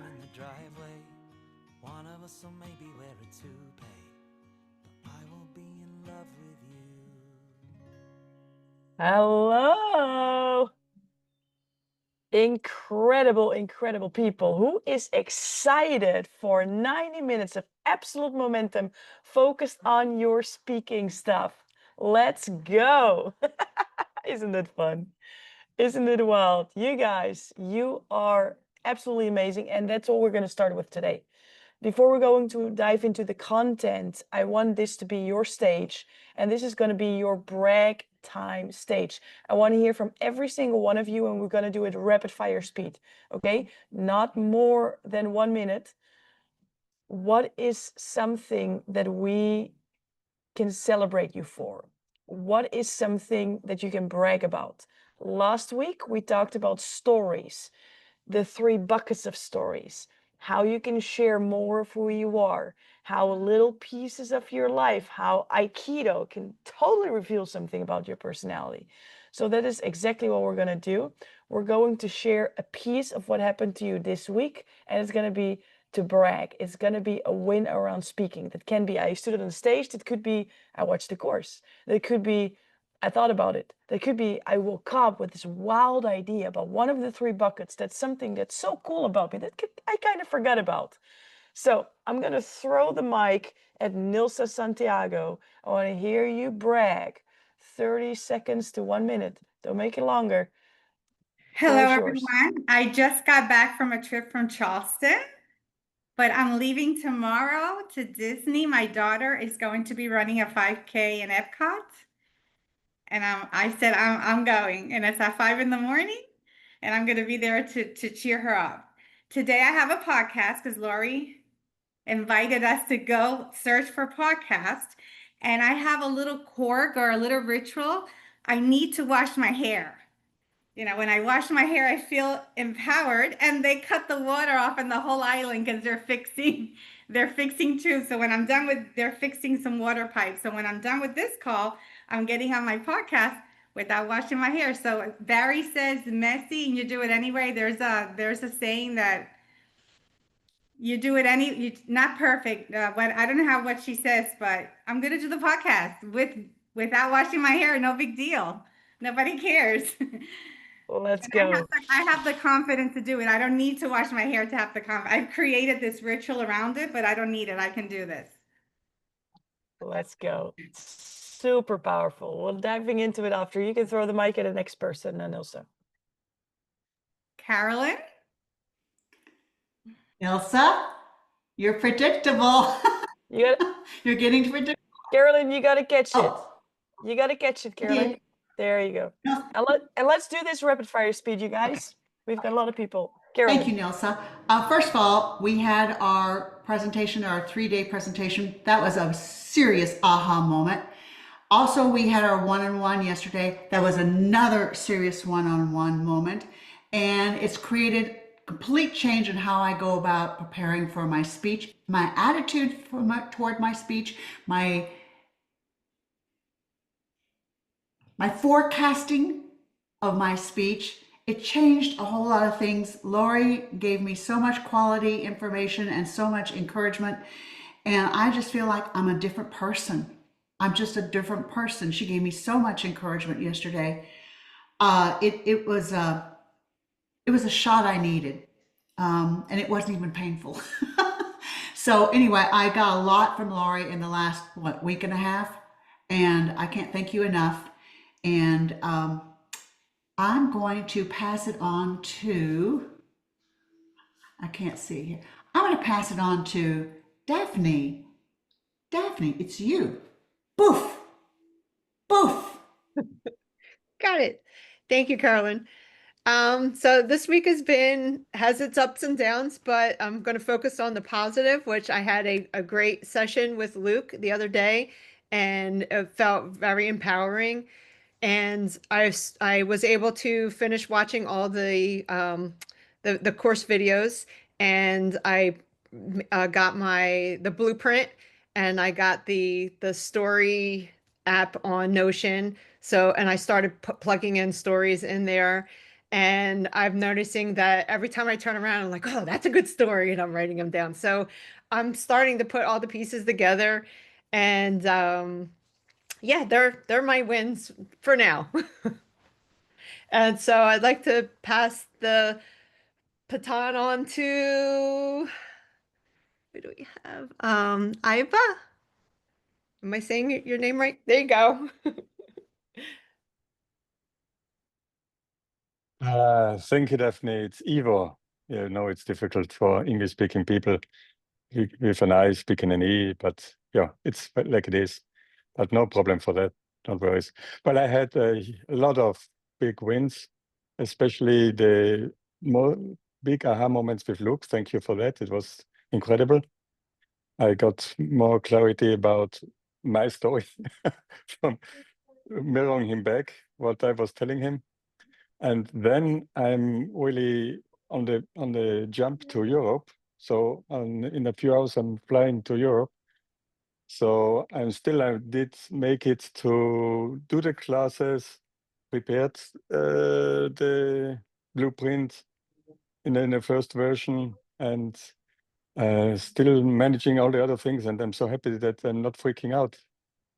in the driveway. One of us will maybe wear a toupee, but I will be in love with you. Hello. Incredible, incredible people. Who is excited for 90 minutes of absolute momentum focused on your speaking stuff? Let's go. Isn't it fun? Isn't it wild? You guys, you are absolutely amazing. And that's what we're going to start with today. Before we're going to dive into the content, I want this to be your stage, and this is going to be your brag time stage. I want to hear from every single one of you, and we're going to do it rapid fire speed. Okay, not more than 1 minute. What is something that we can celebrate you for? What is something that you can brag about? Last week we talked about stories, the 3 buckets of stories, how you can share more of who you are, how little pieces of your life, how Aikido can totally reveal something about your personality. So that is exactly what we're going to do. We're going to share a piece of what happened to you this week, and it's going to be to brag. It's going to be a win around speaking. That can be I stood on stage. That could be I watched the course. That could be I thought about it. That could be I woke up with this wild idea about one of the 3 buckets. That's something that's so cool about me that I kind of forgot about. So I'm going to throw the mic at Nilsa Santiago. I want to hear you brag. 30 seconds to 1 minute. Don't make it longer. Floor Hello, is yours. everyone. I just got back from a trip from Charleston, but I'm leaving tomorrow to Disney. My daughter is going to be running a 5K in Epcot, and I said I'm going, and it's at 5 in the morning, and I'm going to be there to cheer her up. Today I have a podcast because Lori invited us to go search for podcasts, and I have a little quirk or a little ritual. I need to wash my hair. When I wash my hair, I feel empowered, and they cut the water off in the whole island because they're fixing too. So when I'm done with, they're fixing some water pipes. So when I'm done with this call, I'm getting on my podcast without washing my hair. So Barry says messy and you do it anyway. There's a saying that you do it not perfect. But I don't know what she says, but I'm gonna do the podcast without washing my hair. No big deal. Nobody cares. Let's I have go. the confidence to do it. I don't need to wash my hair to have the confidence. I've created this ritual around it, but I don't need it. I can do this. Let's go. Super powerful. Well, diving into it after. You can throw the mic at the next person, Nilsa. Carolyn? Ilsa, you're predictable. You got You're getting predictable. Carolyn, you got to catch it. Oh, You got to catch it, Carolyn. There you go. no, And let's do this rapid fire speed, you guys. We've got a lot of people. Carolyn. thank you, Nilsa. First of all, we had our presentation, our 3-day presentation. That was a serious aha moment. Also, we had our one-on-one yesterday. That was another serious one-on-one moment. And it's created complete change in how I go about preparing for my speech, my attitude toward my speech, my forecasting of my speech. It changed a whole lot of things. Lori gave me so much quality information and so much encouragement. And I just feel like I'm a different person. I'm just a different person. She gave me so much encouragement yesterday. It was a shot I needed, and it wasn't even painful. So anyway, I got a lot from Lori in the last week and a half, and I can't thank you enough. And I'm going to pass it on to, I can't see here. I'm going to pass it on to Daphne. Daphne, it's you. Boof, boof. Got it. Thank you, Carolyn. So this week has its ups and downs, but I'm going to focus on the positive, which I had a great session with Luke the other day, and it felt very empowering. And I was able to finish watching all the course videos, and I got the blueprint, and I got the story app on Notion. So, and I started plugging in stories in there. And I'm noticing that every time I turn around, I'm like, oh, that's a good story. And I'm writing them down. So I'm starting to put all the pieces together. And yeah, they're my wins for now. And so I'd like to pass the baton on to, who do we have? Iva. Am I saying your name right? There you go. Thank you, Daphne. It's Ivo. You know, it's difficult for English-speaking people with an I speaking an E, but yeah, it's like it is. But no problem for that. Don't worry. Well, I had a lot of big wins, especially the more big aha moments with Luke. Thank you for that. It was incredible. I got more clarity about my story from mirroring him back, what I was telling him. And then I'm really on the jump to Europe. So in a few hours, I'm flying to Europe. So I did make it to do the classes, prepared the blueprint in the first version, and still managing all the other things. And I'm so happy that I'm not freaking out.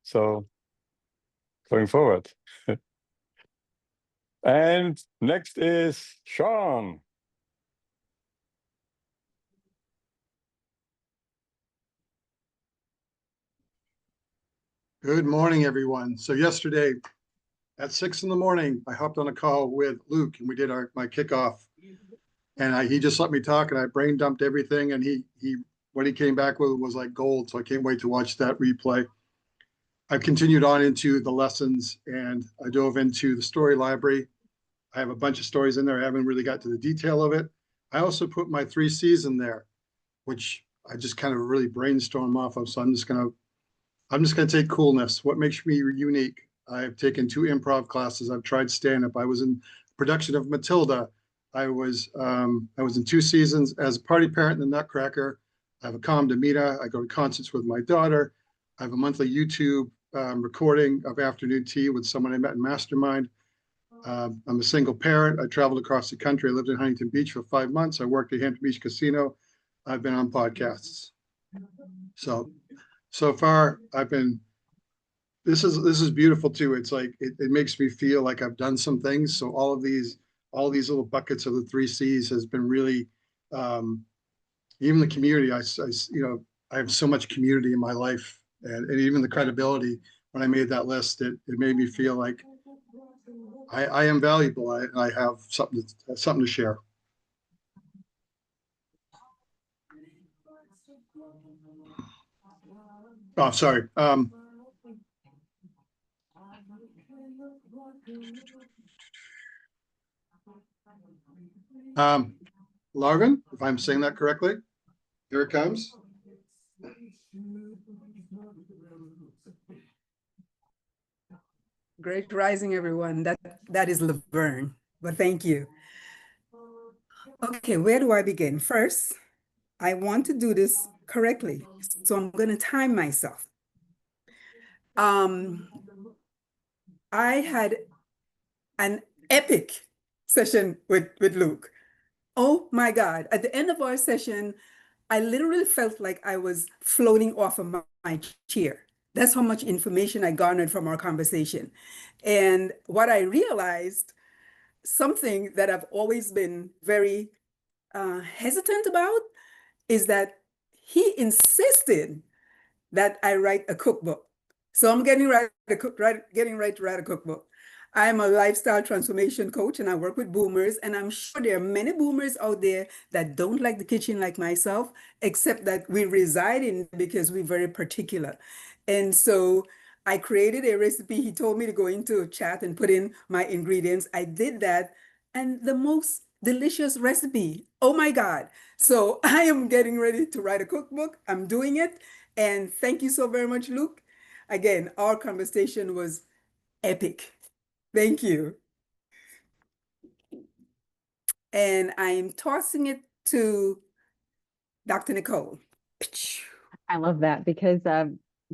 So going forward. And next is Sean. Good morning, everyone. So yesterday at 6 in the morning, I hopped on a call with Luke and we did my kickoff. And he just let me talk and I brain dumped everything. And he what he came back with was like gold. So I can't wait to watch that replay. I've continued on into the lessons and I dove into the story library. I have a bunch of stories in there. I haven't really got to the detail of it. I also put my 3Cs in there, which I just kind of really brainstorm off of. So I'm just going to take coolness. What makes me unique? I've taken 2 improv classes. I've tried stand-up. I was in production of Matilda. I was in 2 seasons as a party parent in the Nutcracker. I have a calm demeanor. I go to concerts with my daughter. I have a monthly YouTube recording of afternoon tea with someone I met in Mastermind. I'm a single parent. I traveled across the country. I lived in Huntington Beach for 5 months. I worked at Hampton Beach Casino. I've been on podcasts. So far, this is beautiful too. It's like it makes me feel like I've done some things. So all these little buckets of the 3Cs has been really, even the community. I have so much community in my life, and even the credibility. When I made that list, it made me feel like I am valuable. I have something to share. Oh, sorry. Larvin, if I'm saying that correctly, here it comes. Great rising, everyone. That is Laverne, but thank you. Okay, where do I begin? First, I want to do this correctly, so I'm going to time myself. I had an epic session with Luke. Oh my God. At the end of our session, I literally felt like I was floating off of my chair. That's how much information I garnered from our conversation. And what I realized, something that I've always been very hesitant about, is that he insisted that I write a cookbook. So I'm getting ready to write a cookbook. I'm a lifestyle transformation coach and I work with boomers, and I'm sure there are many boomers out there that don't like the kitchen like myself, except that we reside in it because we're very particular. And so I created a recipe. He told me to go into a chat and put in my ingredients. I did that, and the most delicious recipe. Oh my God. So I am getting ready to write a cookbook. I'm doing it. And thank you so very much, Luke. Again, our conversation was epic. Thank you. And I'm tossing it to Dr. Nicole. I love that because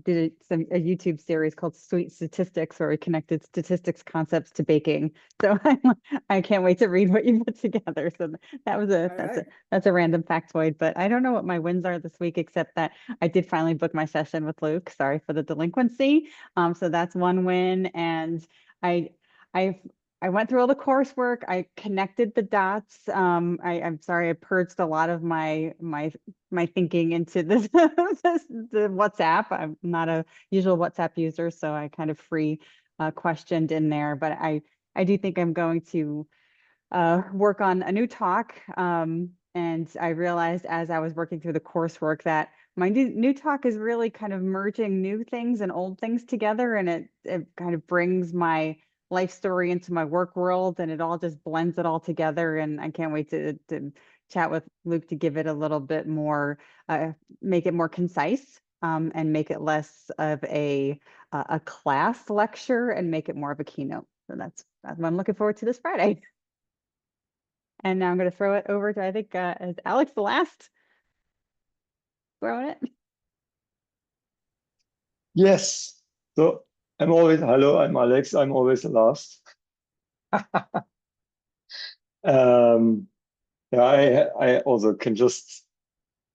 did a YouTube series called Sweet Statistics, where we connected statistics concepts to baking. So I can't wait to read what you put together. So that was that's a random factoid, but I don't know what my wins are this week, except that I did finally book my session with Luke. Sorry for the delinquency. So that's one win. And I went through all the coursework. I connected the dots. I'm sorry, I purged a lot of my thinking into this, the WhatsApp. I'm not a usual WhatsApp user, so I kind of questioned in there. But I do think I'm going to work on a new talk. And I realized as I was working through the coursework that my new talk is really kind of merging new things and old things together, and it kind of brings my life story into my work world, and it all just blends it all together. And I can't wait to chat with Luke to give it a little bit more, make it more concise, and make it less of a class lecture and make it more of a keynote. So that's what I'm looking forward to this Friday. And now I'm going to throw it over to, I think, is Alex the last throwing it? Yes. So hello, I'm Alex. I'm always the last. Yeah, I also can just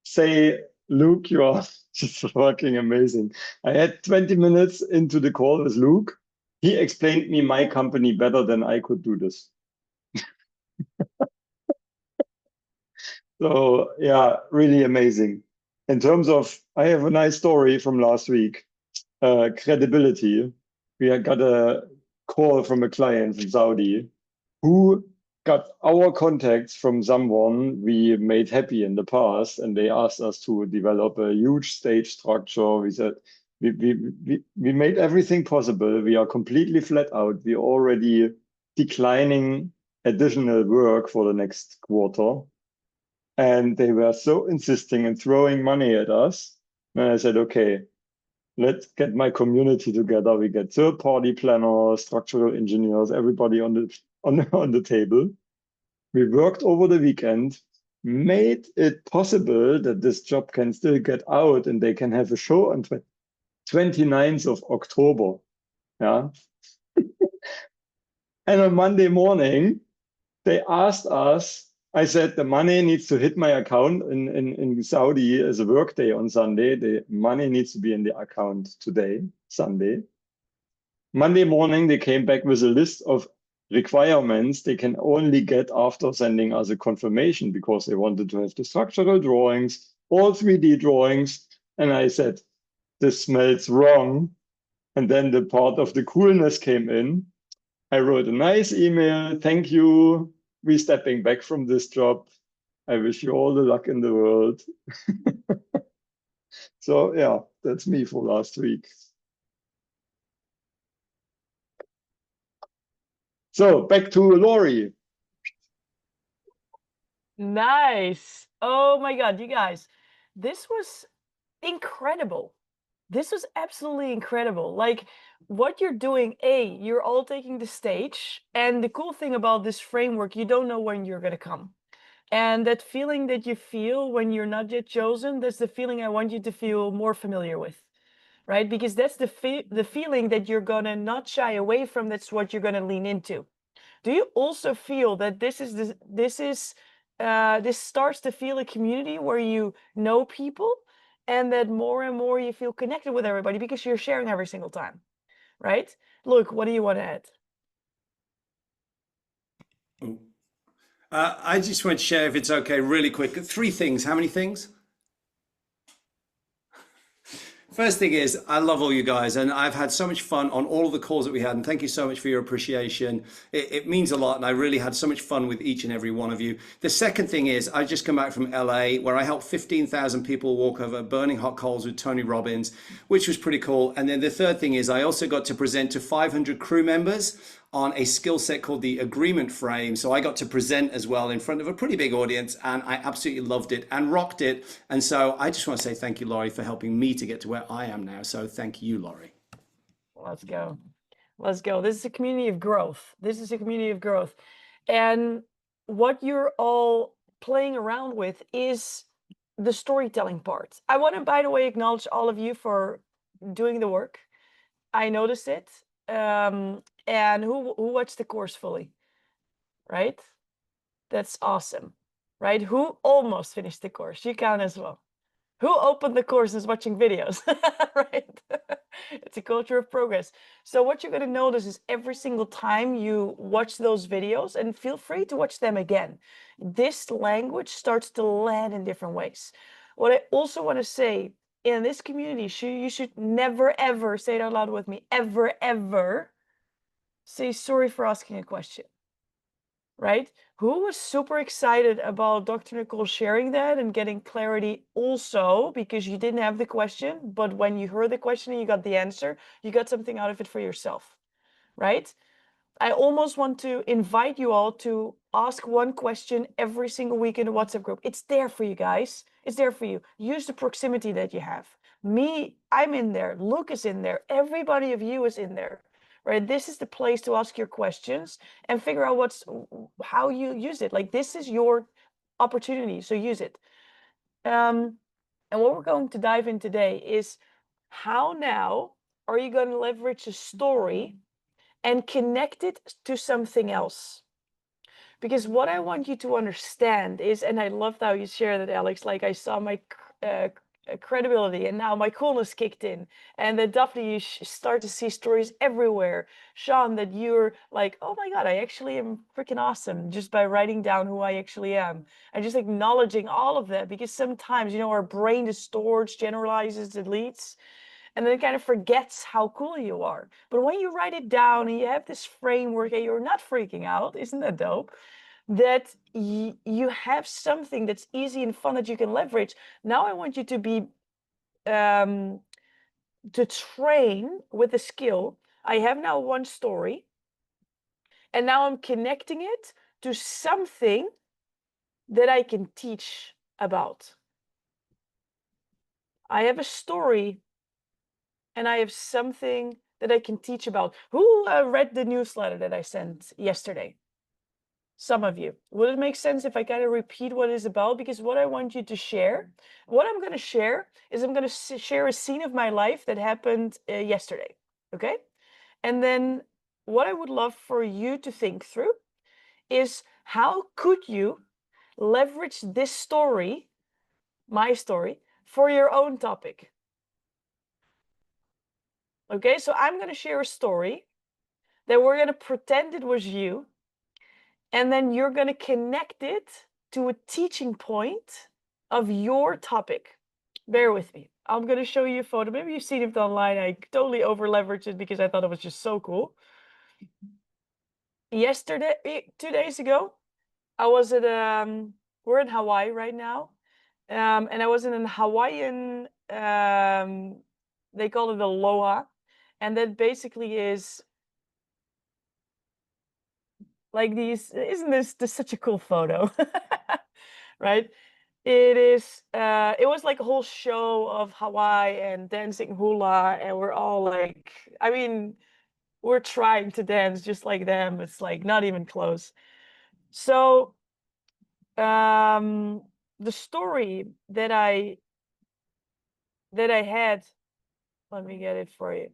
say, Luke, you are just working amazing. I had 20 minutes into the call with Luke. He explained me my company better than I could do this. So yeah, really amazing. In terms of, I have a nice story from last week. Credibility. We got a call from a client in Saudi who got our contacts from someone we made happy in the past, and they asked us to develop a huge stage structure. We said we made everything possible. We are completely flat out. We're already declining additional work for the next quarter. And they were so insisting and throwing money at us. And I said, okay, let's get my community together. We get third-party planners, structural engineers, everybody on the table. We worked over the weekend, made it possible that this job can still get out and they can have a show on 29th of October. Yeah. And on Monday morning, they asked us, I said, the money needs to hit my account in Saudi as a work day on Sunday. The money needs to be in the account today, Sunday. Monday morning, they came back with a list of requirements they can only get after sending us a confirmation, because they wanted to have the structural drawings, all 3D drawings. And I said, this smells wrong. And then the part of the coolness came in. I wrote a nice email. Thank you. We're stepping back from this job. I wish you all the luck in the world. So yeah, that's me for last week. So back to Lori. Nice. Oh my God, you guys, this was incredible. This was absolutely incredible. Like what you're doing, you're all taking the stage. And the cool thing about this framework, you don't know when you're going to come. And that feeling that you feel when you're not yet chosen, that's the feeling I want you to feel more familiar with, right? Because that's the feeling that you're going to not shy away from. That's what you're going to lean into. Do you also feel that this starts to feel a community where you know people, and that more and more you feel connected with everybody because you're sharing every single time, right? Look, what do you want to add? I just want to share, if it's okay, really quick, 3 things. How many things? First thing is, I love all you guys, and I've had so much fun on all of the calls that we had, and thank you so much for your appreciation. It means a lot, and I really had so much fun with each and every one of you. The second thing is, I just come back from LA, where I helped 15,000 people walk over burning hot coals with Tony Robbins, which was pretty cool. And then the third thing is, I also got to present to 500 crew members on a skill set called the agreement frame. So I got to present as well in front of a pretty big audience, and I absolutely loved it and rocked it. And so I just want to say thank you, Laurie, for helping me to get to where I am now. So thank you, Laurie. Let's go. Let's go. This is a community of growth. This is a community of growth. And what you're all playing around with is the storytelling part. I want to, by the way, acknowledge all of you for doing the work. I noticed it. And who watched the course fully, right? That's awesome, right? Who almost finished the course? You count as well. Who opened the course is watching videos, right? It's a culture of progress. So what you're going to notice is every single time you watch those videos, and feel free to watch them again, this language starts to land in different ways. What I also want to say, in this community, you should never, ever, say it out loud with me, ever, ever say sorry for asking a question. Right? Who was super excited about Dr. Nicole sharing that and getting clarity also because you didn't have the question, but when you heard the question and you got the answer, you got something out of it for yourself, right? I almost want to invite you all to ask one question every single week in the WhatsApp group. It's there for you guys. It's there for you. Use the proximity that you have. Me, I'm in there. Luke is in there. Everybody of you is in there. Right? This is the place to ask your questions and figure out how you use it. Like, this is your opportunity, so use it. And what we're going to dive in today is how now are you going to leverage a story and connect it to something else? Because what I want you to understand is, and I loved how you shared it, Alex, like I saw my credibility and now my coolness kicked in, and that Daphne, you start to see stories everywhere. Sean, that you're like, oh my God, I actually am freaking awesome just by writing down who I actually am and just acknowledging all of that, because sometimes, our brain distorts, generalizes, deletes, and then it kind of forgets how cool you are. But when you write it down and you have this framework and you're not freaking out, isn't that dope? That you have something that's easy and fun that you can leverage. Now I want you to be to train with the skill. I have now one story, and now I'm connecting it to something that I can teach about. I have a story and I have something that I can teach about. Who read the newsletter that I sent yesterday? Some of you. Would it make sense if I kind of repeat what it's about? Because what I want you to share, what I'm going to share is I'm going to share a scene of my life that happened yesterday. Okay? And then what I would love for you to think through is, how could you leverage this story, my story, for your own topic? Okay, so I'm going to share a story that we're going to pretend it was you, and then you're going to connect it to a teaching point of your topic. Bear with me. I'm going to show you a photo. Maybe you've seen it online. I totally over leveraged it because I thought it was just so cool. Yesterday, 2 days ago, I was at we're in Hawaii right now, and I was in a Hawaiian, they call it aloha, and that basically is like these. Isn't this such a cool photo? Right? It is. It was like a whole show of Hawaii and dancing hula, and we're all like, I mean, we're trying to dance just like them. It's like not even close. So the story that I had, let me get it for you,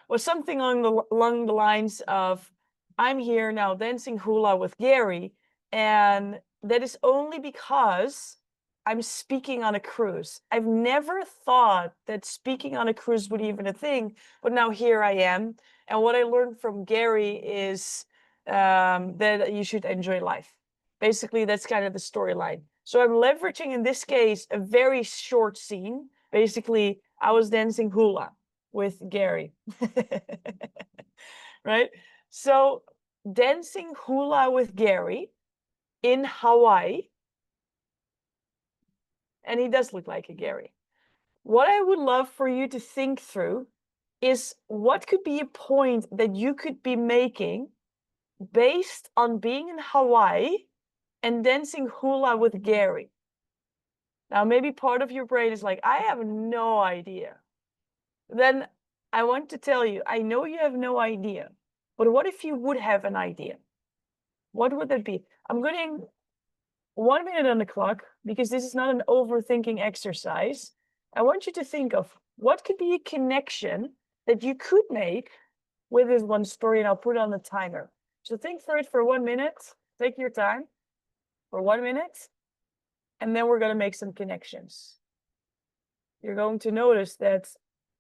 was something along the lines of, I'm here now dancing hula with Gary, and that is only because I'm speaking on a cruise. I've never thought that speaking on a cruise would even a thing, but now here I am. And what I learned from Gary is that you should enjoy life. Basically, that's kind of the storyline. So I'm leveraging, in this case, a very short scene. Basically, I was dancing hula with Gary. Right? So dancing hula with Gary in Hawaii. And he does look like a Gary. What I would love for you to think through is, what could be a point that you could be making based on being in Hawaii and dancing hula with Gary. Now, maybe part of your brain is like, I have no idea. Then I want to tell you, I know you have no idea, but what if you would have an idea? What would that be? I'm getting 1 minute on the clock because this is not an overthinking exercise. I want you to think of what could be a connection that you could make with this one story, and I'll put it on the timer. So think for it for 1 minute. Take your time for 1 minute, and then we're going to make some connections. You're going to notice that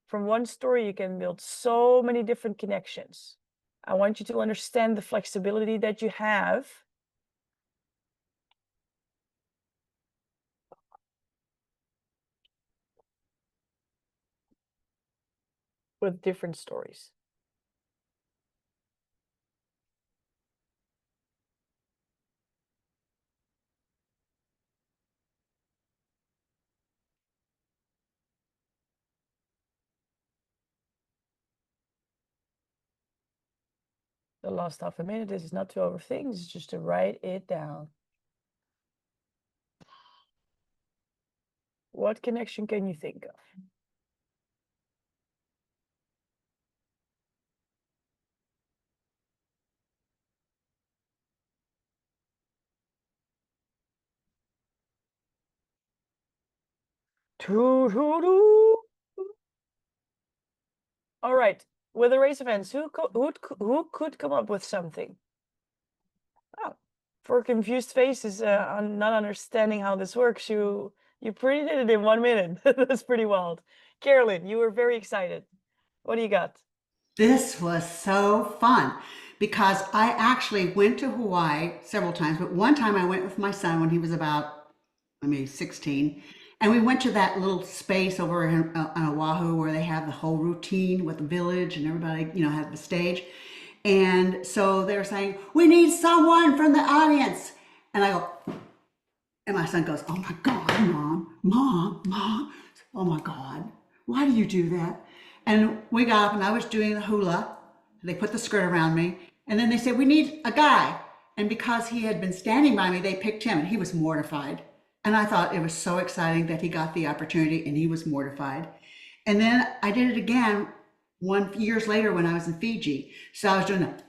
from one story, you can build so many different connections. I want you to understand the flexibility that you have with different stories. The last half a minute, this is not to overthink, it's just to write it down. What connection can you think of? All right, with a raise of hands, who could come up with something? Oh, for confused faces, on not understanding how this works, you pretty did it in 1 minute. That's pretty wild. Carolyn, you were very excited. What do you got? This was so fun because I actually went to Hawaii several times, but one time I went with my son when he was about, 16. And we went to that little space over on Oahu where they have the whole routine with the village and everybody, has the stage. And so they were saying, we need someone from the audience. And I go, and my son goes, oh my God, mom, oh my God, why do you do that? And we got up and I was doing the hula. They put the skirt around me. And then they said, we need a guy. And because he had been standing by me, they picked him and he was mortified. And I thought it was so exciting that he got the opportunity and he was mortified. And then I did it again years later when I was in Fiji. So I was doing that.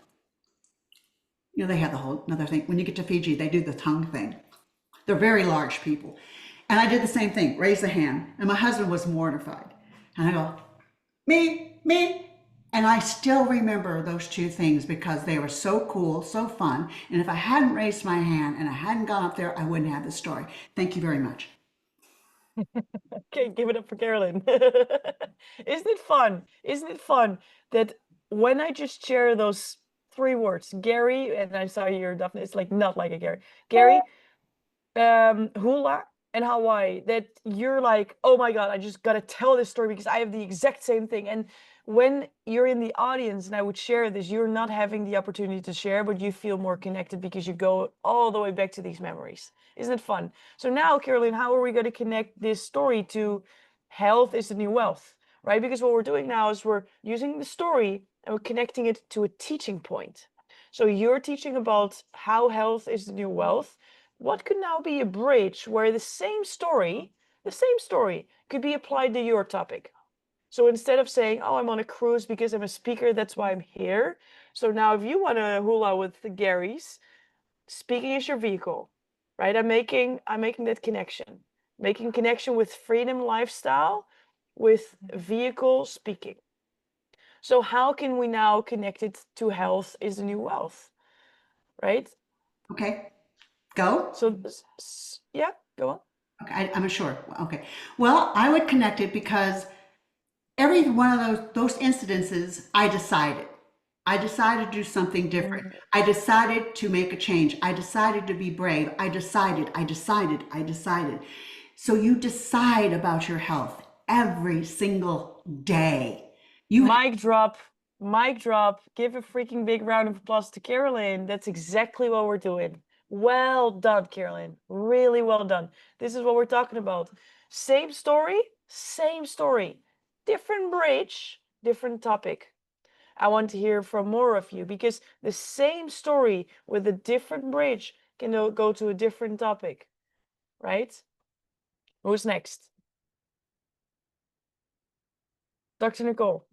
They have the whole another thing. When you get to Fiji, they do the tongue thing. They're very large people. And I did the same thing, raise the hand. And my husband was mortified. And I go, me. And I still remember those two things because they were so cool, so fun. And if I hadn't raised my hand and I hadn't gone up there, I wouldn't have the story. Thank you very much. Okay, give it up for Carolyn. Isn't it fun? Isn't it fun that when I just share those 3 words, Gary, and I saw your Daphne, it's like not like a Gary. Gary, hula, and Hawaii, that you're like, oh my God, I just gotta tell this story because I have the exact same thing. And when you're in the audience and I would share this, you're not having the opportunity to share, but you feel more connected because you go all the way back to these memories. Isn't it fun? So now, Caroline, how are we going to connect this story to health is the new wealth, right? Because what we're doing now is we're using the story and we're connecting it to a teaching point. So you're teaching about how health is the new wealth. What could now be a bridge where the same story could be applied to your topic? So instead of saying, oh, I'm on a cruise because I'm a speaker, that's why I'm here. So now if you want to hula with the Garys, speaking is your vehicle, right? I'm making that connection. Making connection with freedom lifestyle, with vehicle speaking. So how can we now connect it to health is the new wealth, right? Okay, go. So yeah, go on. Okay, I'm sure. Okay. Well, I would connect it because every one of those incidences, I decided to do something different. I decided to make a change. I decided to be brave. I decided. So you decide about your health every single day. Mic drop. Give a freaking big round of applause to Caroline. That's exactly what we're doing. Well done, Caroline. Really well done. This is what we're talking about. Same story. Different bridge, different topic. I want to hear from more of you because the same story with a different bridge can go to a different topic, right? Who's next? Dr. Nicole,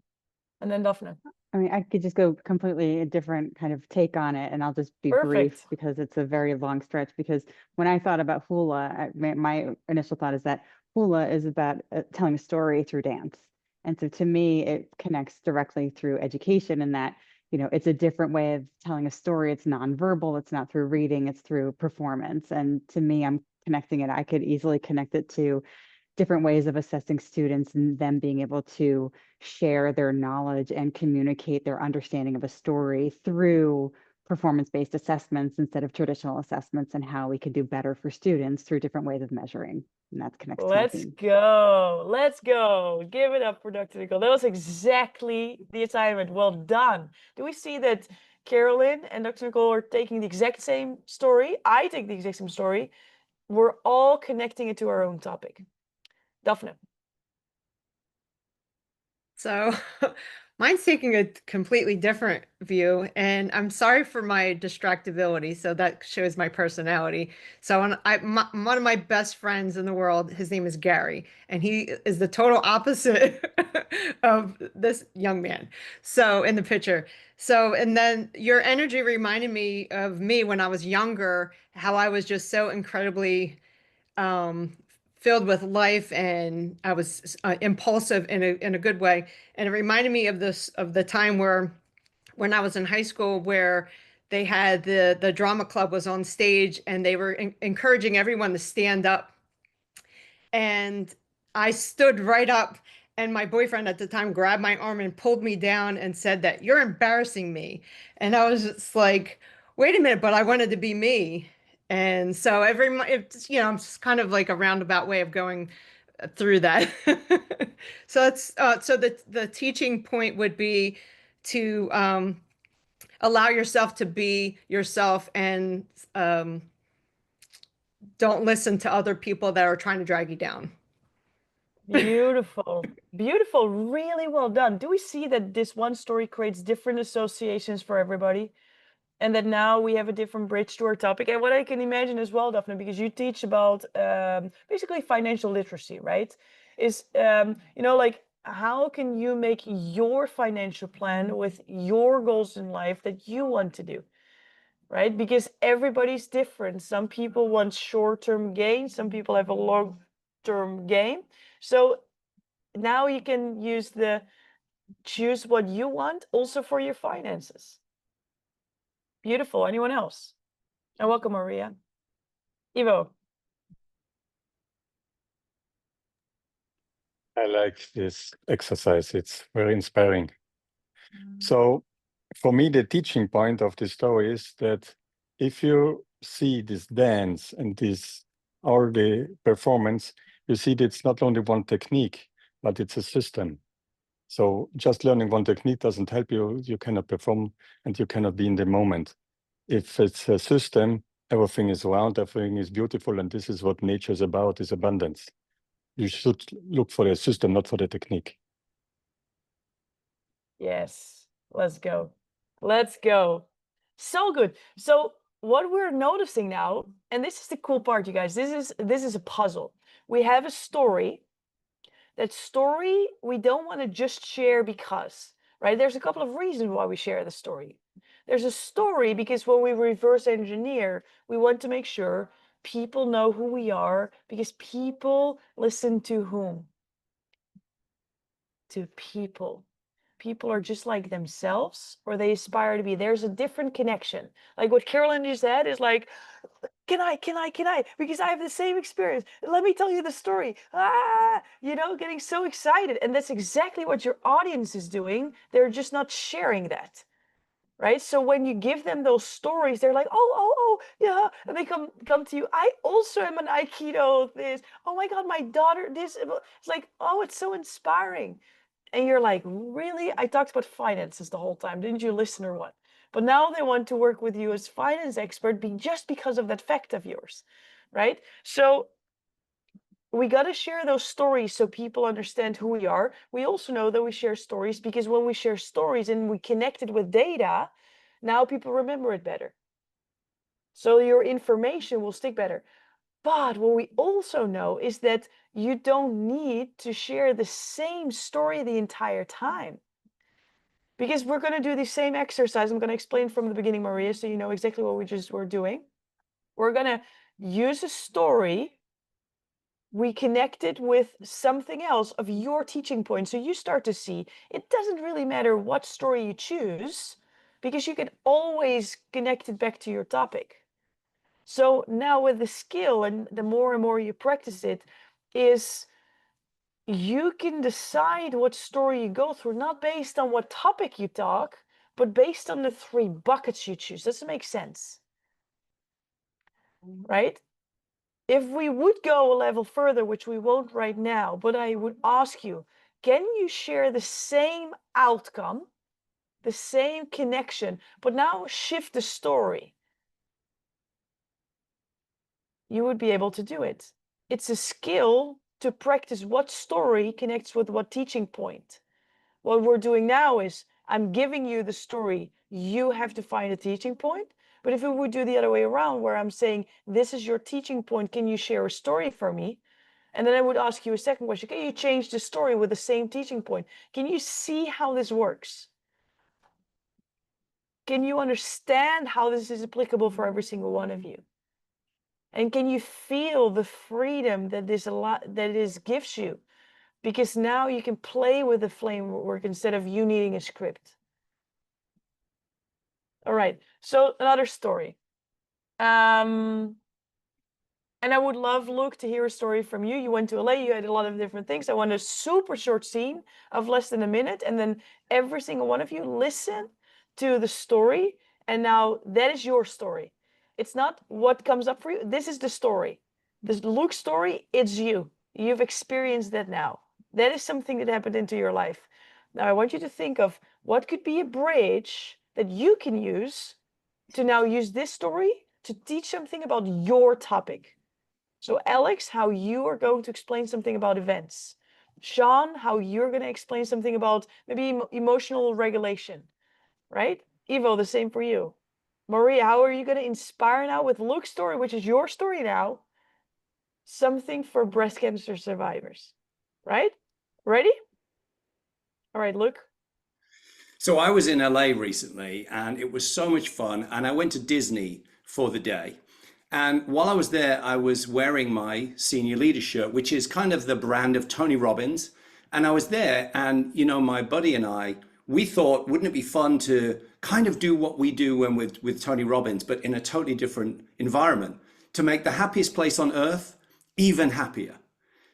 and then Daphne. I mean, I could just go completely a different kind of take on it, and I'll just be brief because it's a very long stretch. Because when I thought about hula, my initial thought is that hula is about telling a story through dance. And so to me, it connects directly through education in that, it's a different way of telling a story. It's nonverbal. It's not through reading, it's through performance. And to me, I'm connecting it. I could easily connect it to different ways of assessing students and them being able to share their knowledge and communicate their understanding of a story through performance-based assessments instead of traditional assessments, and how we could do better for students through different ways of measuring. And that connects to my Let's theme. go. Let's go. Give it up for Dr. Nicole. That was exactly the assignment. Well done. Do we see that Carolyn and Dr. Nicole are taking the exact same story? I take the exact same story. We're all connecting it to our own topic. Daphne. So mine's taking a completely different view, and I'm sorry for my distractibility. So that shows my personality. So one of my best friends in the world, his name is Gary, and he is the total opposite of this young man. So in the picture. So, and then your energy reminded me of me when I was younger, how I was just so incredibly filled with life, and I was impulsive in a good way. And it reminded me of the time where when I was in high school, where they had the drama club was on stage, and they were encouraging everyone to stand up. And I stood right up, and my boyfriend at the time grabbed my arm and pulled me down and said that you're embarrassing me. And I was just like, wait a minute, but I wanted to be me. And so it's, it's kind of like a roundabout way of going through that. So it's so the teaching point would be to allow yourself to be yourself, and don't listen to other people that are trying to drag you down. Beautiful. Beautiful. Really well done. Do we see that this one story creates different associations for everybody? And that now we have a different bridge to our topic. And what I can imagine as well, Daphne, because you teach about basically financial literacy, right? Is, like, how can you make your financial plan with your goals in life that you want to do, right? Because everybody's different. Some people want short-term gain, some people have a long-term gain. So now you can use the choose what you want also for your finances. Beautiful. Anyone else? And welcome, Maria. Ivo. I like this exercise. It's very inspiring. So for me, the teaching point of the story is that if you see this dance and this all the performance, you see that it's not only one technique, but it's a system. So just learning one technique doesn't help you. You cannot perform and you cannot be in the moment. If it's a system, everything is round, everything is beautiful, and this is what nature is about, is abundance. You should look for the system, not for the technique. Yes, let's go. Let's go. So good. So what we're noticing now, and this is the cool part, you guys, this is a puzzle. We have a story. That story we don't want to just share because, right? There's a couple of reasons why we share the story. There's a story because when we reverse engineer, we want to make sure people know who we are, because people listen to whom? To people. People are just like themselves, or they aspire to be. There's a different connection. Like what Carolyn just said is like, can I? Because I have the same experience. Let me tell you the story. Getting so excited. And that's exactly what your audience is doing. They're just not sharing that. Right? So when you give them those stories, they're like, oh, yeah. And they come to you. I also am an Aikido this. Oh my God, my daughter, this. It's like, oh, it's so inspiring. And you're like, really? I talked about finances the whole time. Didn't you listen or what? But now they want to work with you as finance expert just because of that fact of yours, right? So we got to share those stories so people understand who we are. We also know that we share stories because when we share stories and we connect it with data, now people remember it better. So your information will stick better. But what we also know is that you don't need to share the same story the entire time. Because we're going to do the same exercise. I'm going to explain from the beginning, Maria, so you know exactly what we just were doing. We're going to use a story we connect it with something else of your teaching point. So you start to see it doesn't really matter what story you choose, because you can always connect it back to your topic. So now with the skill, and the more and more you practice it, is you can decide what story you go through, not based on what topic you talk, but based on the 3 buckets you choose. Does it make sense? Right? If we would go a level further, which we won't right now, but I would ask you, can you share the same outcome, the same connection, but now shift the story? You would be able to do it. It's a skill to practice what story connects with what teaching point. What we're doing now is I'm giving you the story. You have to find a teaching point. But if we would do the other way around, where I'm saying, this is your teaching point, can you share a story for me? And then I would ask you a second question. Can you change the story with the same teaching point? Can you see how this works? Can you understand how this is applicable for every single one of you? And can you feel the freedom that this gives you? Because now you can play with the framework instead of you needing a script. All right, so another story. And I would love, Luke, to hear a story from you. You went to LA, you had a lot of different things. I want a super short scene of less than a minute. And then every single one of you listen to the story. And now that is your story. It's not what comes up for you. This is the story. This Luke story, it's you. You've experienced that now. That is something that happened into your life. Now I want you to think of what could be a bridge that you can use to now use this story to teach something about your topic. So Alex, how you are going to explain something about events. Sean, how you're going to explain something about maybe emotional regulation, right? Ivo, the same for you. Maria, how are you going to inspire now with Luke's story, which is your story now, something for breast cancer survivors, right? Ready? All right, Luke. So I was in LA recently and it was so much fun. And I went to Disney for the day. And while I was there, I was wearing my senior leader shirt, which is kind of the brand of Tony Robbins. And I was there and, you know, my buddy and I, we thought, wouldn't it be fun to kind of do what we do when with Tony Robbins, but in a totally different environment, to make the happiest place on earth even happier.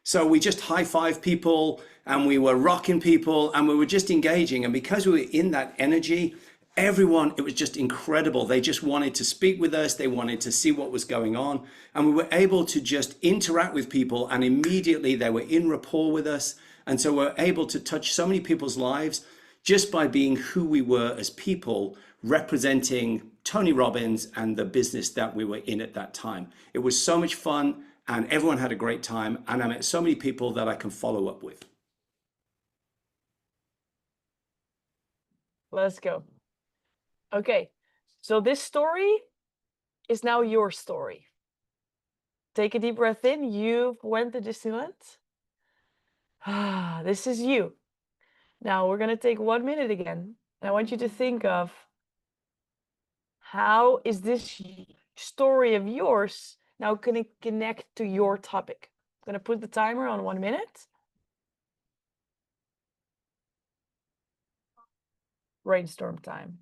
So we just high five people and we were rocking people and we were just engaging. And because we were in that energy, everyone, it was just incredible. They just wanted to speak with us. They wanted to see what was going on. And we were able to just interact with people and immediately they were in rapport with us. And so we're able to touch so many people's lives just by being who we were as people, representing Tony Robbins and the business that we were in at that time. It was so much fun. And everyone had a great time. And I met so many people that I can follow up with. Let's go. Okay, so this story is now your story. Take a deep breath in. You went to Disneyland. This is you. Now we're going to take 1 minute again. And I want you to think of how is this story of yours now going to connect to your topic. I'm going to put the timer on 1 minute. Brainstorm time.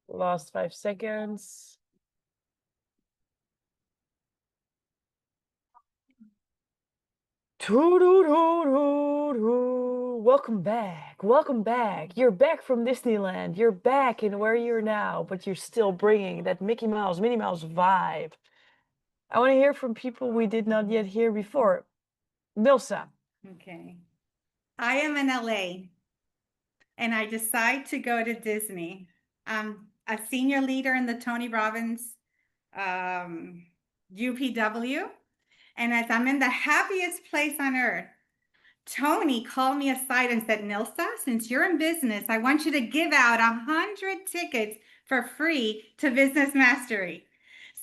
Last 5 seconds. Welcome back. Welcome back. You're back from Disneyland. You're back in where you're now, but you're still bringing that Mickey Mouse, Minnie Mouse vibe. I want to hear from people we did not yet hear before. Nilsa. Okay. I am in LA and I decide to go to Disney. I'm a senior leader in the Tony Robbins UPW. And as I'm in the happiest place on earth, Tony called me aside and said, Nilsa, since you're in business, I want you to give out 100 tickets for free to Business Mastery.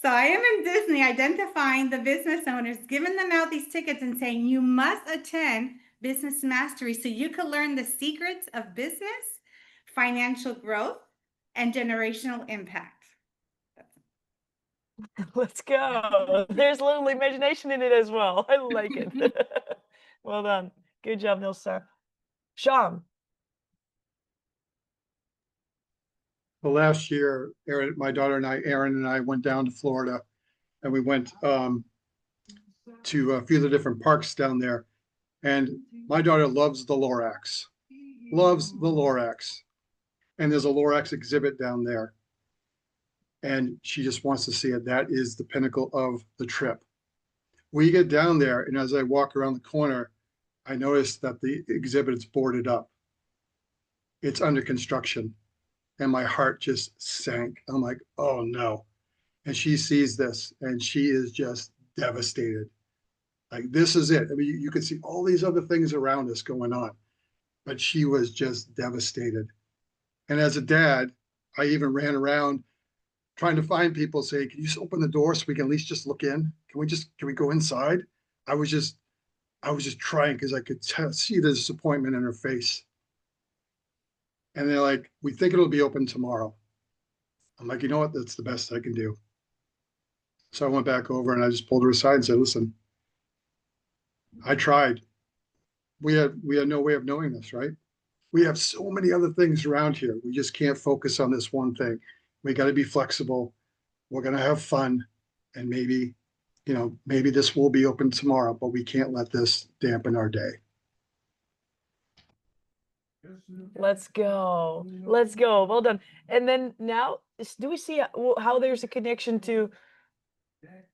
So I am in Disney identifying the business owners, giving them out these tickets and saying, you must attend Business Mastery so you can learn the secrets of business, financial growth, and generational impact. Let's go. There's a little imagination in it as well. I like it. Well done. Good job, Nilsa. Sean. Well, last year, Erin, my daughter and I, Erin and I went down to Florida and we went to a few of the different parks down there. And my daughter loves the Lorax, loves the Lorax. And there's a Lorax exhibit down there. And she just wants to see it. That is the pinnacle of the trip. We get down there, and as I walk around the corner, I notice that the exhibit is boarded up. It's under construction. And my heart just sank. I'm like, oh no. And she sees this and she is just devastated. Like, this is it. I mean, you can see all these other things around us going on, but she was just devastated. And as a dad, I even ran around trying to find people, say, can you just open the door so we can at least just look in? Can we go inside? I was just trying because I could see the disappointment in her face. And they're like, we think it'll be open tomorrow. I'm like, you know what? That's the best I can do. So I went back over and I just pulled her aside and said, listen, I tried. We had no way of knowing this, right? We have so many other things around here. We just can't focus on this one thing. We got to be flexible. We're going to have fun. And maybe this will be open tomorrow, but we can't let this dampen our day. Let's go. Let's go. Well done. And then now, do we see how there's a connection to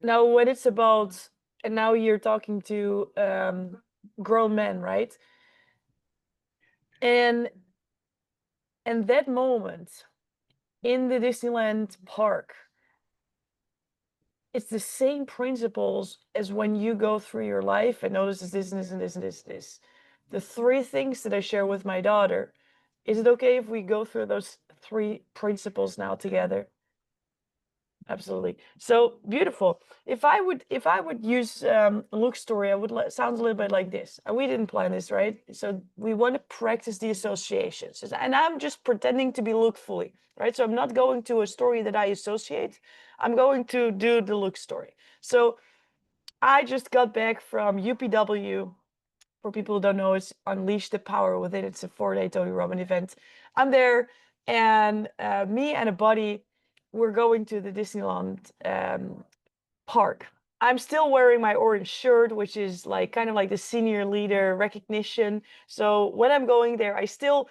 now when it's about, and now you're talking to grown men, right? And that moment in the Disneyland park, it's the same principles as when you go through your life and notice this and this and this and this and this. The three things that I share with my daughter. Is it okay if we go through those three principles now together? Absolutely. So beautiful. If I would use Luke's story, I would sounds a little bit like this. And we didn't plan this, right? So we want to practice the associations. And I'm just pretending to be Luke fully, right? So I'm not going to a story that I associate. I'm going to do the Luke story. So I just got back from UPW. For people who don't know, it's Unleash the Power Within. It's a 4-day Tony Robbins event. I'm there, and me and a buddy, we're going to the Disneyland park. I'm still wearing my orange shirt, which is like kind of like the senior leader recognition. So when I'm going there, I still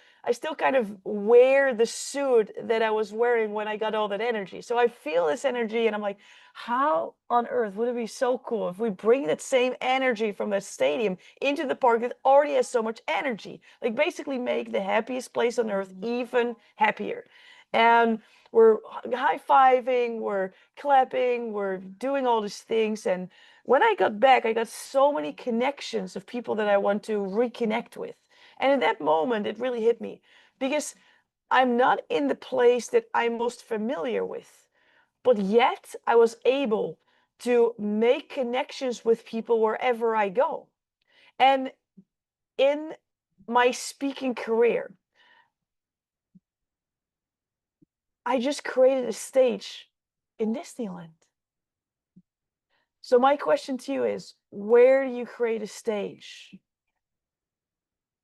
kind of wear the suit that I was wearing when I got all that energy. So I feel this energy and I'm like, how on earth would it be so cool if we bring that same energy from the stadium into the park that already has so much energy? Like basically make the happiest place on earth even happier. And we're high-fiving, we're clapping, we're doing all these things. And when I got back, I got so many connections of people that I want to reconnect with. And in that moment, it really hit me because I'm not in the place that I'm most familiar with, but yet I was able to make connections with people wherever I go. And in my speaking career, I just created a stage in Disneyland. So my question to you is, where do you create a stage?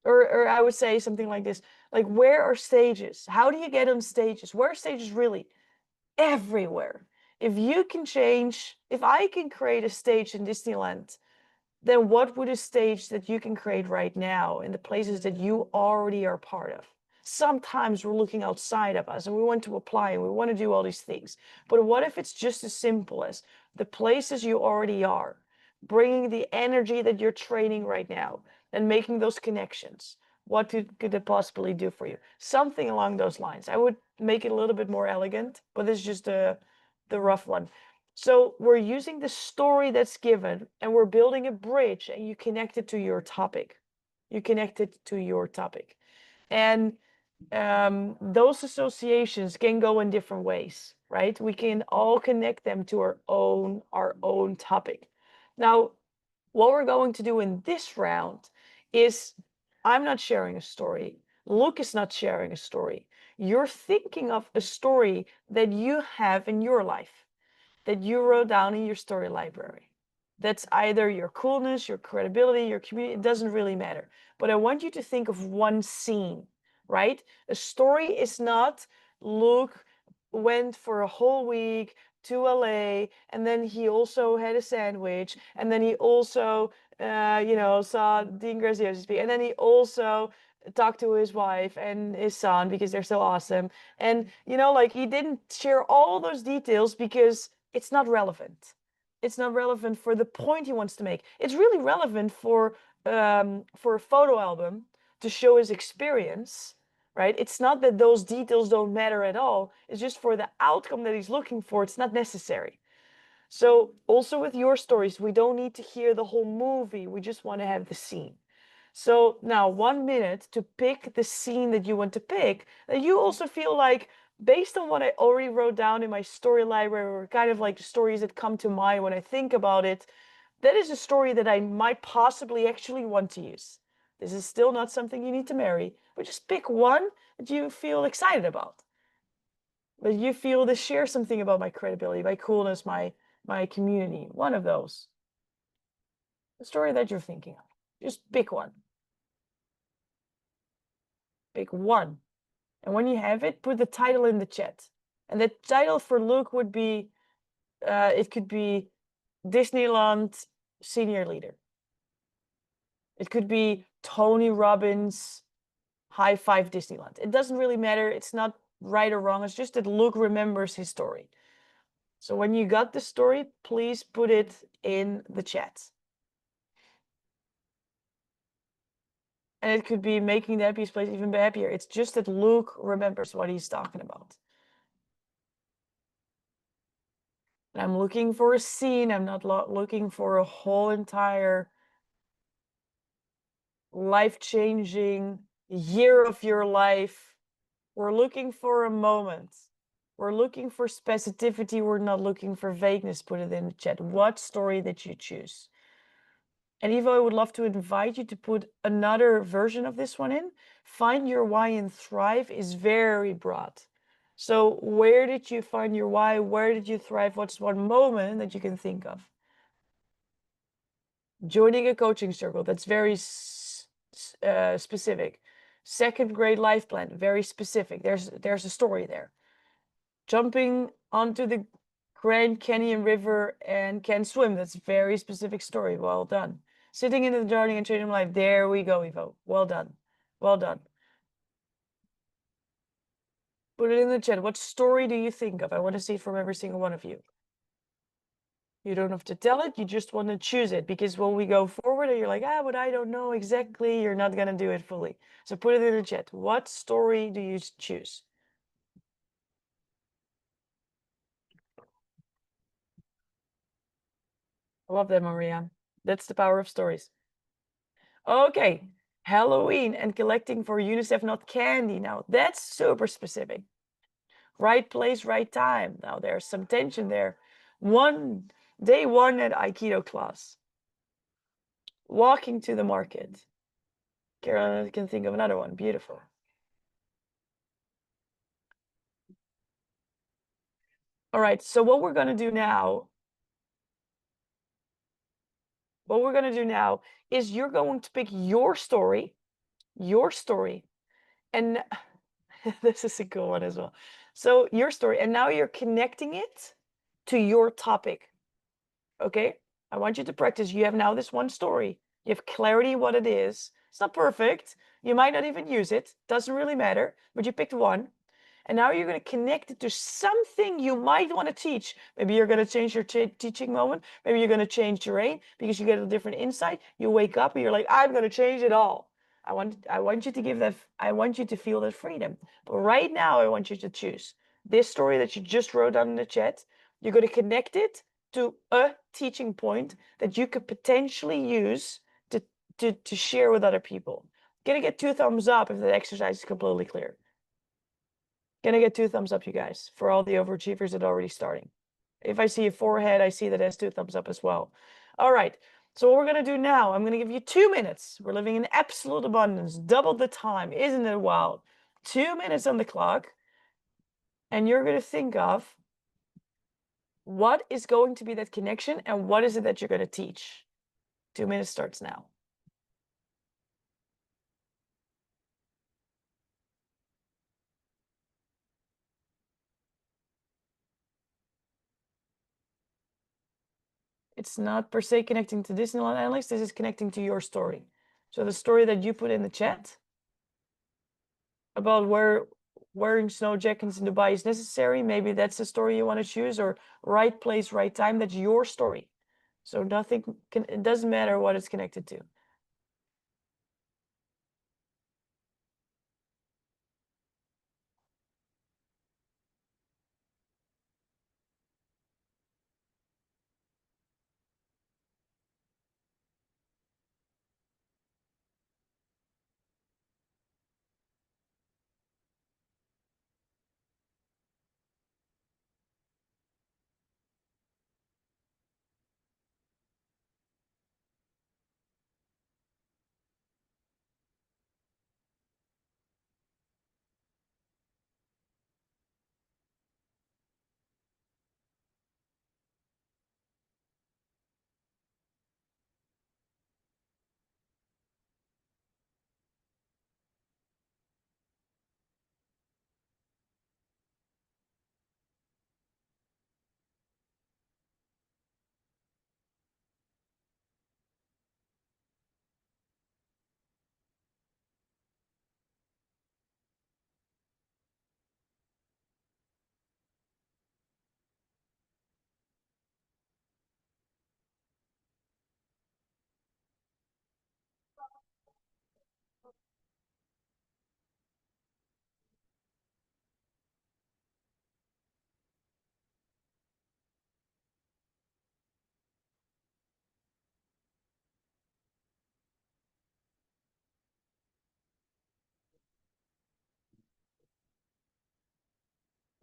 Or I would say something like this, like where are stages? How do you get on stages? Where are stages really? Everywhere. If you can change, if I can create a stage in Disneyland, then what would a stage that you can create right now in the places that you already are part of? Sometimes we're looking outside of us and we want to apply and we want to do all these things. But what if it's just as simple as the places you already are, bringing the energy that you're training right now and making those connections? What could it possibly do for you? Something along those lines. I would make it a little bit more elegant, but this is just the rough one. So we're using the story that's given and we're building a bridge, and you connect it to your topic. You connect it to your topic. And those associations can go in different ways, right? We can all connect them to our own topic. Now, what we're going to do in this round is, I'm not sharing a story. Luke is not sharing a story. You're thinking of a story that you have in your life, that you wrote down in your story library. That's either your coolness, your credibility, your community, it doesn't really matter. But I want you to think of one scene, right? A story is not Luke went for a whole week to LA, and then he also had a sandwich, and then he also, saw Dean Graziosi speak, and then he also talked to his wife and his son because they're so awesome. And, like, he didn't share all those details because it's not relevant. It's not relevant for the point he wants to make. It's really relevant for a photo album to show his experience, right? It's not that those details don't matter at all. It's just for the outcome that he's looking for, it's not necessary. So also with your stories, we don't need to hear the whole movie. We just want to have the scene. So now 1 minute to pick the scene that you want to pick, that you also feel like, based on what I already wrote down in my story library, or kind of like the stories that come to mind when I think about it, that is a story that I might possibly actually want to use. This is still not something you need to marry, but just pick one that you feel excited about. That you feel to share something about my credibility, my coolness, my community. One of those. The story that you're thinking of. Just pick one. Pick one. And when you have it, put the title in the chat. And the title for Luke would be, it could be Disneyland Senior Leader. It could be Tony Robbins High Five Disneyland. It doesn't really matter. It's not right or wrong. It's just that Luke remembers his story. So when you got the story, please put it in the chat. And it could be making the happiest place even happier. It's just that Luke remembers what he's talking about. And I'm looking for a scene. I'm not looking for a whole entire life-changing year of your life. We're looking for a moment. We're looking for specificity. We're not looking for vagueness. Put it in the chat. What story that you choose? And Ivo, I would love to invite you to put another version of this one in. Find your why and thrive is very broad. So where did you find your why? Where did you thrive? What's one moment that you can think of? Joining a coaching circle, that's very specific. Second grade life plan, very specific. There's a story there. Jumping onto the Grand Canyon River and can swim, that's a very specific story. Well done. Sitting in the garden and changing life, there we go, Ivo. Well done. Well done. Put it in the chat. What story do you think of? I want to see it from every single one of you. You don't have to tell it. You just want to choose it, because when we go forward and you're like, but I don't know exactly, you're not going to do it fully. So put it in the chat. What story do you choose? I love that, Maria. That's the power of stories. Okay. Halloween and collecting for UNICEF, not candy. Now, that's super specific. Right place, right time. Now, there's some tension there. Day one at Aikido class. Walking to the market. Carolyn can think of another one. Beautiful. All right, so what we're going to do now is you're going to pick your story, and this is a cool one as well. So your story, and now you're connecting it to your topic, okay? I want you to practice. You have now this one story. You have clarity what it is. It's not perfect. You might not even use it. Doesn't really matter, but you picked one. And now you're going to connect it to something you might want to teach. Maybe you're going to change your teaching moment. Maybe you're going to change terrain because you get a different insight. You wake up and you're like, I'm going to change it all. I want you to give that, I want you to feel that freedom. But right now, I want you to choose this story that you just wrote down in the chat. You're going to connect it to a teaching point that you could potentially use to share with other people. Gonna get 2 thumbs up if that exercise is completely clear. Gonna get 2 thumbs up, you guys, for all the overachievers that are already starting. If I see a forehead, I see that has 2 thumbs up as well. All right, so what we're gonna do now, I'm gonna give you 2 minutes. We're living in absolute abundance, double the time. Isn't it wild? 2 minutes on the clock, and you're gonna think of what is going to be that connection and what is it that you're gonna teach. 2 minutes starts now. It's not per se connecting to Disneyland Alex, this is connecting to your story. So the story that you put in the chat about where wearing snow jackets in Dubai is necessary, maybe that's the story you want to choose, or right place, right time, that's your story. So nothing can, it doesn't matter what it's connected to.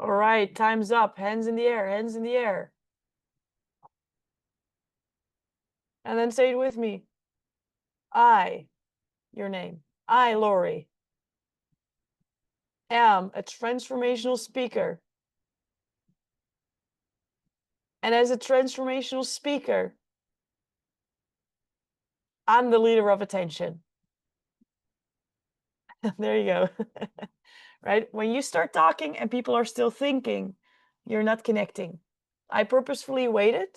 All right, time's up. Hands in the air, hands in the air. And then say it with me. I, your name. I, Lori, am a transformational speaker. And as a transformational speaker, I'm the leader of attention. There you go. Right? When you start talking and people are still thinking, you're not connecting. I purposefully waited.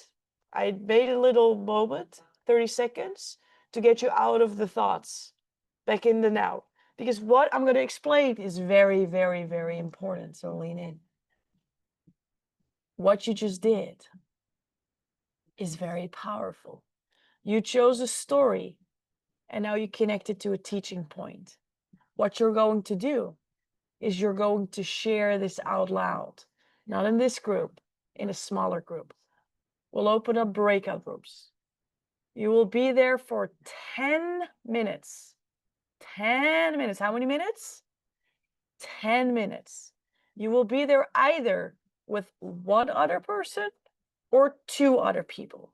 I made a little moment, 30 seconds, to get you out of the thoughts, back in the now. Because what I'm going to explain is very, very, very important. So lean in. What you just did is very powerful. You chose a story and now you connect it to a teaching point. What you're going to do is you're going to share this out loud, not in this group, in a smaller group. We'll open up breakout groups. You will be there for 10 minutes. 10 minutes. How many minutes? 10 minutes. You will be there either with one other person or 2 other people.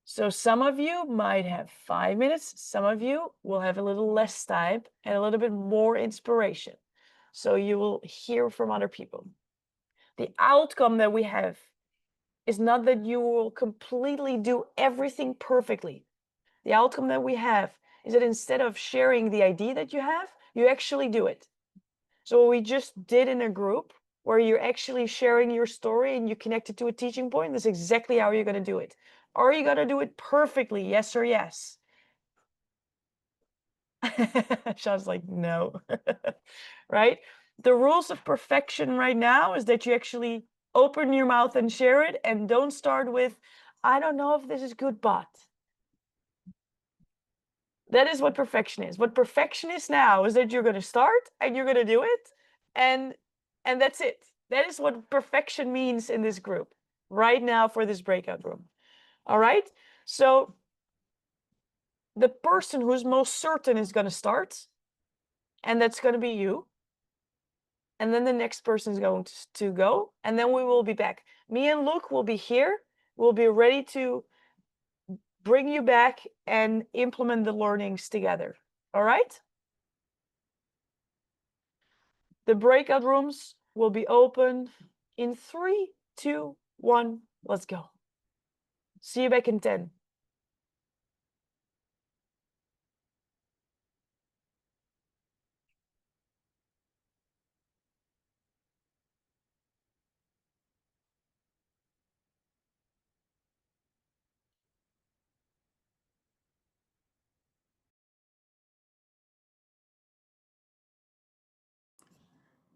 So some of you might have 5 minutes. Some of you will have a little less time and a little bit more inspiration. So you will hear from other people. The outcome that we have is not that you will completely do everything perfectly. The outcome that we have is that instead of sharing the idea that you have, you actually do it. So what we just did in a group where you're actually sharing your story and you connect it to a teaching point, that's exactly how you're going to do it. Are you going to do it perfectly? Yes or yes? Sean's like, no. Right? The rules of perfection right now is that you actually open your mouth and share it, and don't start with, I don't know if this is good, but. That is what perfection is. What perfection is now is that you're going to start and you're going to do it, and that's it. That is what perfection means in this group right now for this breakout room. All right? So the person who's most certain is going to start, and that's going to be you. And then the next person is going to go, and then we will be back. Me and Luke will be here. We'll be ready to bring you back and implement the learnings together. All right? The breakout rooms will be open in 3, 2, 1. Let's go. See you back in 10.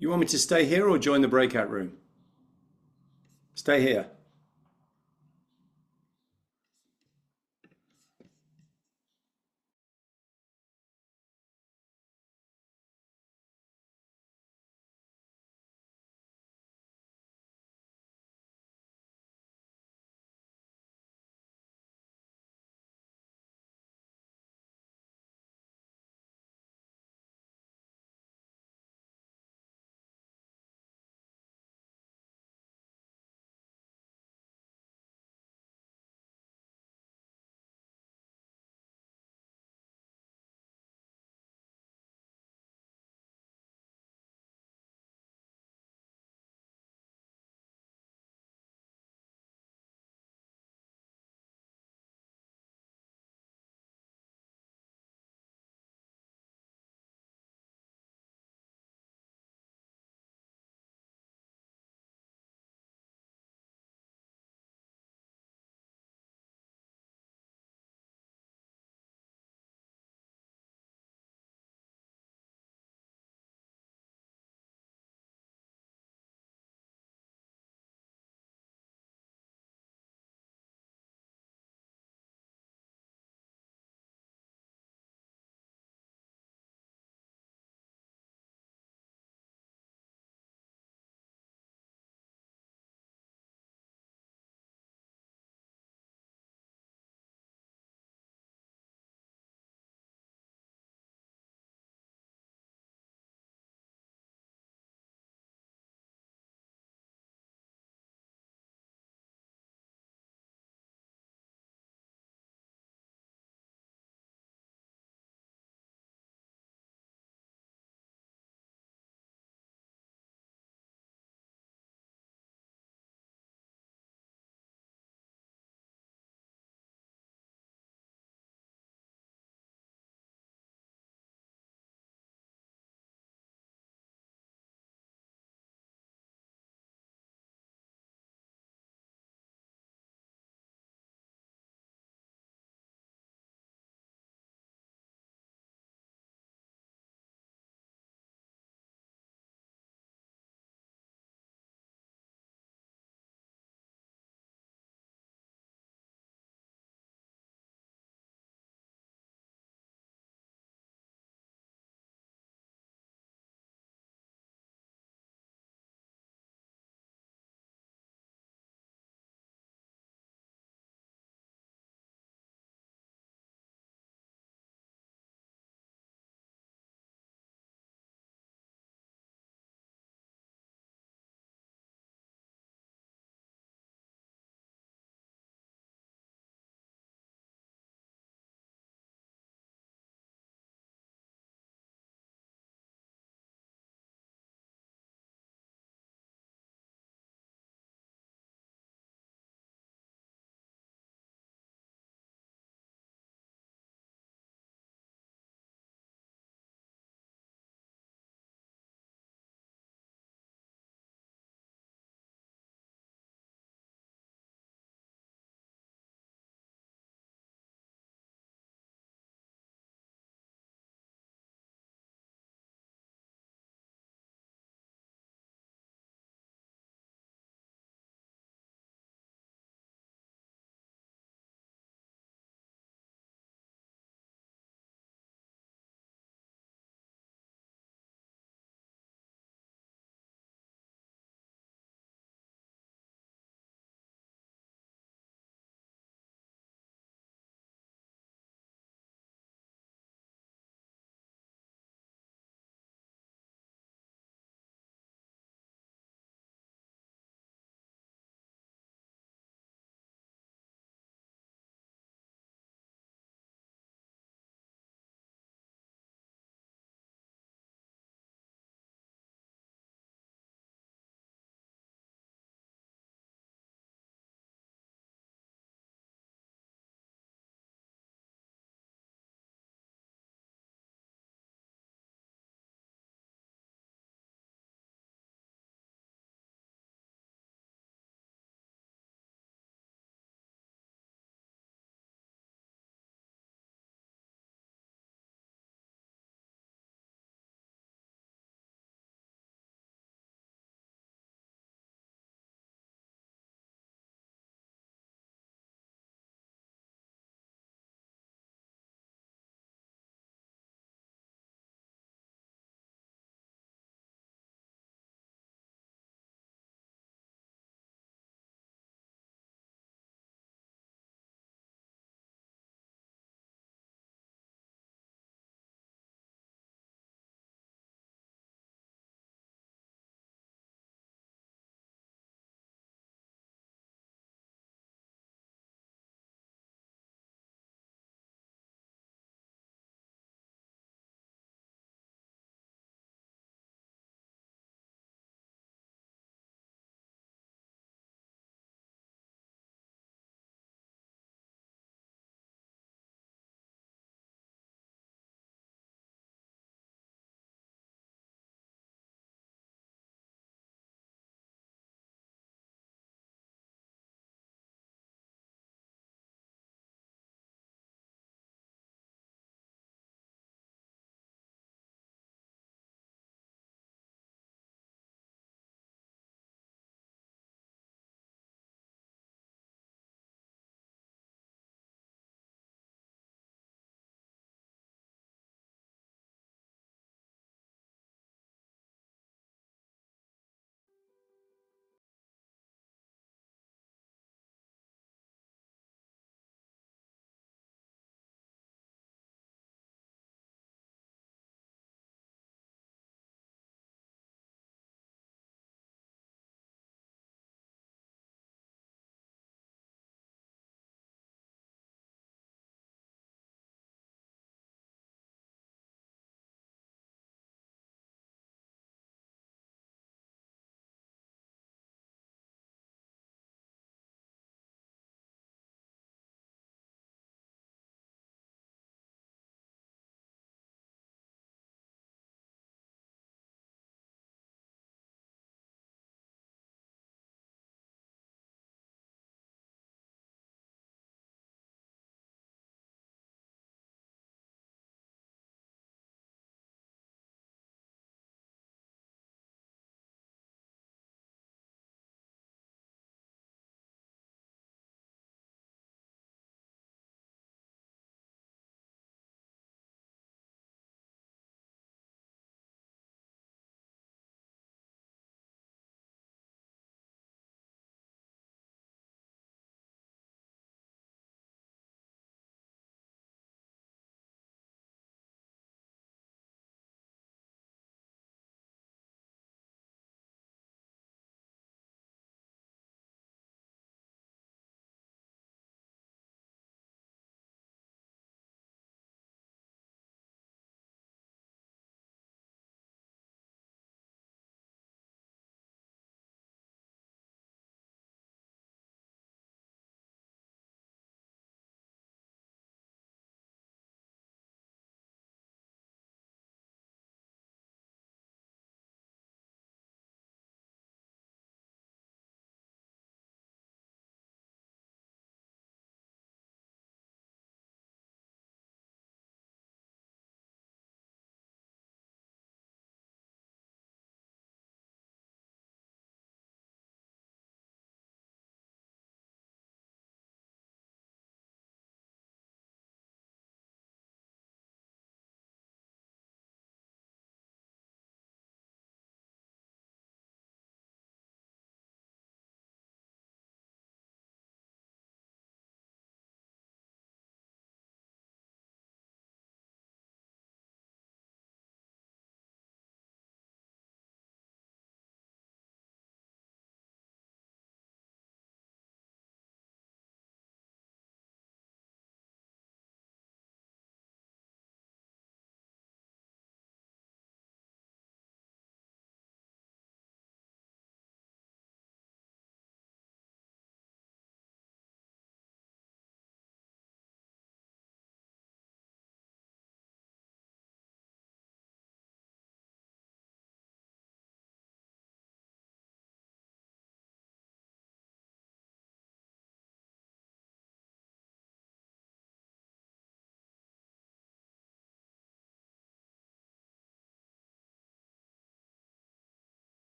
You want me to stay here or join the breakout room? Stay here.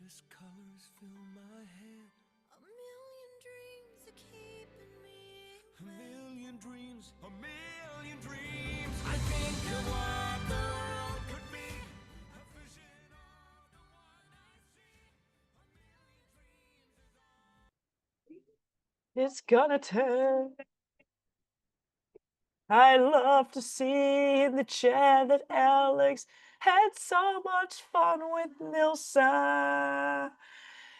Endless colors fill my head. A million dreams are keeping me A million dreams, a million dreams. I think of what the world could be. A vision of the one I see. A million dreams is all. It's gonna turn. I love to see in the chat that Alex had so much fun with Nilsa.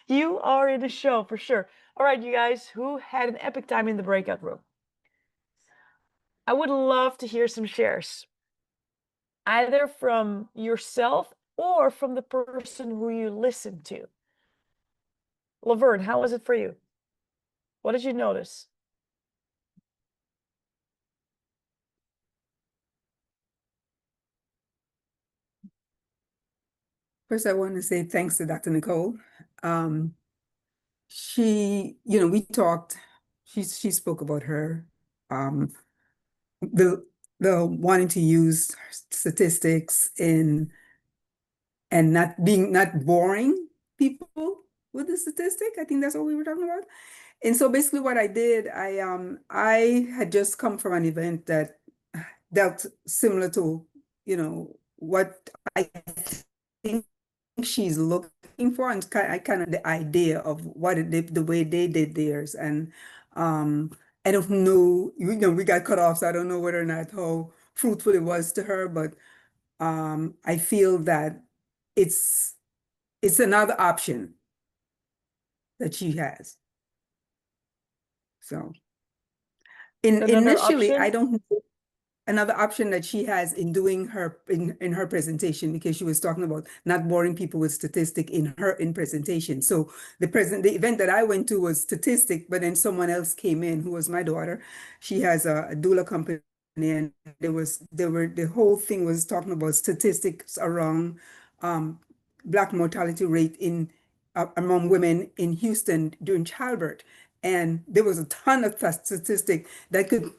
You are in the show for sure. All right, you guys, who had an epic time in the breakout room? I would love to hear some shares, either from yourself or from the person who you listened to. Laverne, how was it for you? What did you notice? First, I want to say thanks to Dr. Nicole. She, we talked, she spoke about her, the wanting to use statistics and not boring people with the statistic. I think that's what we were talking about. And so basically what I did, I had just come from an event that dealt similar to, what I think she's looking for, and I kind of the idea of what the way they did theirs. And I don't know, we got cut off, so I don't know whether or not how fruitful it was to her, but I feel that it's another option that she has. So Another initially, I option? don't know another option that she has in doing her in her presentation, because she was talking about not boring people with statistic in presentation. So the event that I went to was statistic, but then someone else came in who was my daughter. She has a doula company, and the whole thing was talking about statistics around Black mortality rate in among women in Houston during childbirth. And there was a ton of statistic that could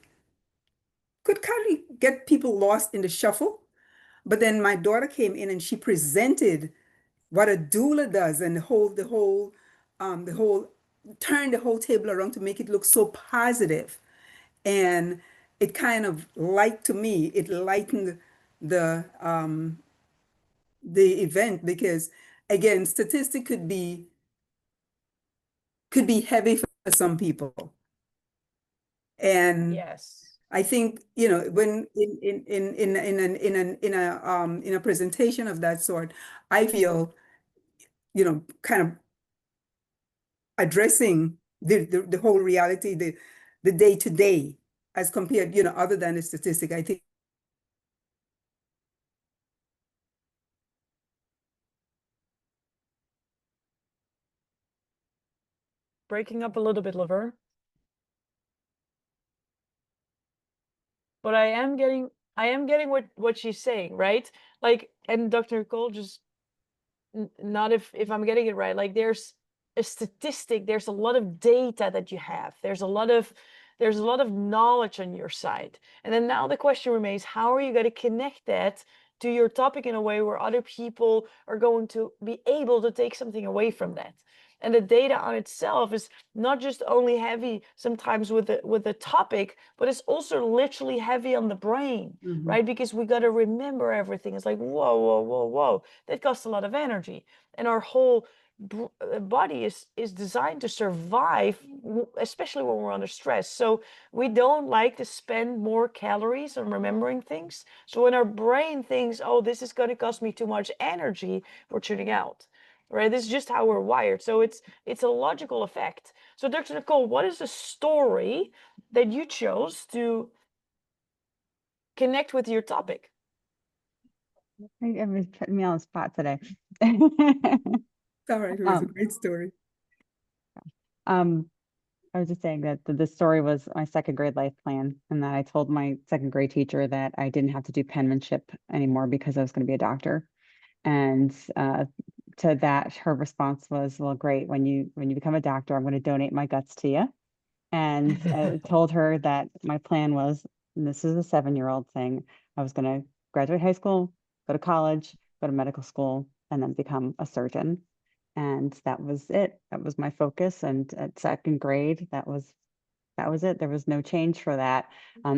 kind of get people lost in the shuffle. But then my daughter came in and she presented what a doula does, and the whole turned the whole table around to make it look so positive. And it kind of to me, it lightened the event, because again, statistic could be heavy for some people. And Yes. I think, when in a presentation of that sort, I feel, kind of addressing the whole reality, the day to day, as compared, other than the statistic. I think Breaking up a little bit, Laverne. But I am getting what she's saying, right? Like, and Dr. Cole, just not if I'm getting it right, like there's a statistic, there's a lot of data that you have, there's a lot of knowledge on your side, and then now the question remains, how are you going to connect that to your topic in a way where other people are going to be able to take something away from that? And the data on itself is not just only heavy sometimes with the topic, but it's also literally heavy on the brain, right? Because we got to remember everything. It's like, whoa, whoa, whoa, whoa. That costs a lot of energy. And our whole body is designed to survive, especially when we're under stress. So we don't like to spend more calories on remembering things. So when our brain thinks, oh, this is going to cost me too much energy, we're tuning out. Right, this is just how we're wired. So it's a logical effect. So Dr. Nicole, what is the story that you chose to connect with your topic? I was putting me on the spot today. all right, it was a great story. I was just saying that the story was my second grade life plan, and that I told my second grade teacher that I didn't have to do penmanship anymore because I was going to be a doctor. And to that, her response was, well, great, when you become a doctor, I'm going to donate my guts to you. And I told her that my plan was, and this is a 7-year-old thing, I was going to graduate high school, go to college, go to medical school, and then become a surgeon. And that was it. That was my focus. And at second grade, that was it. There was no change for that,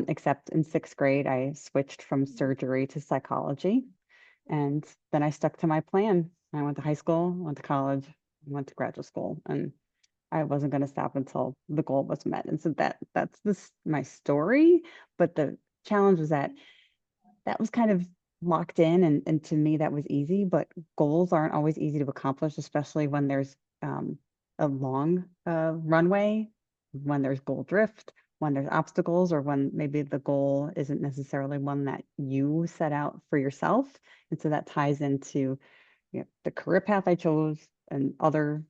except in sixth grade, I switched from surgery to psychology. And then I stuck to my plan. I went to high school, went to college, went to graduate school, and I wasn't going to stop until the goal was met. And so that's my story. But the challenge was that was kind of locked in, and to me that was easy. But goals aren't always easy to accomplish, especially when there's a long runway, when there's goal drift, when there's obstacles, or when maybe the goal isn't necessarily one that you set out for yourself. And so that ties into the career path I chose and other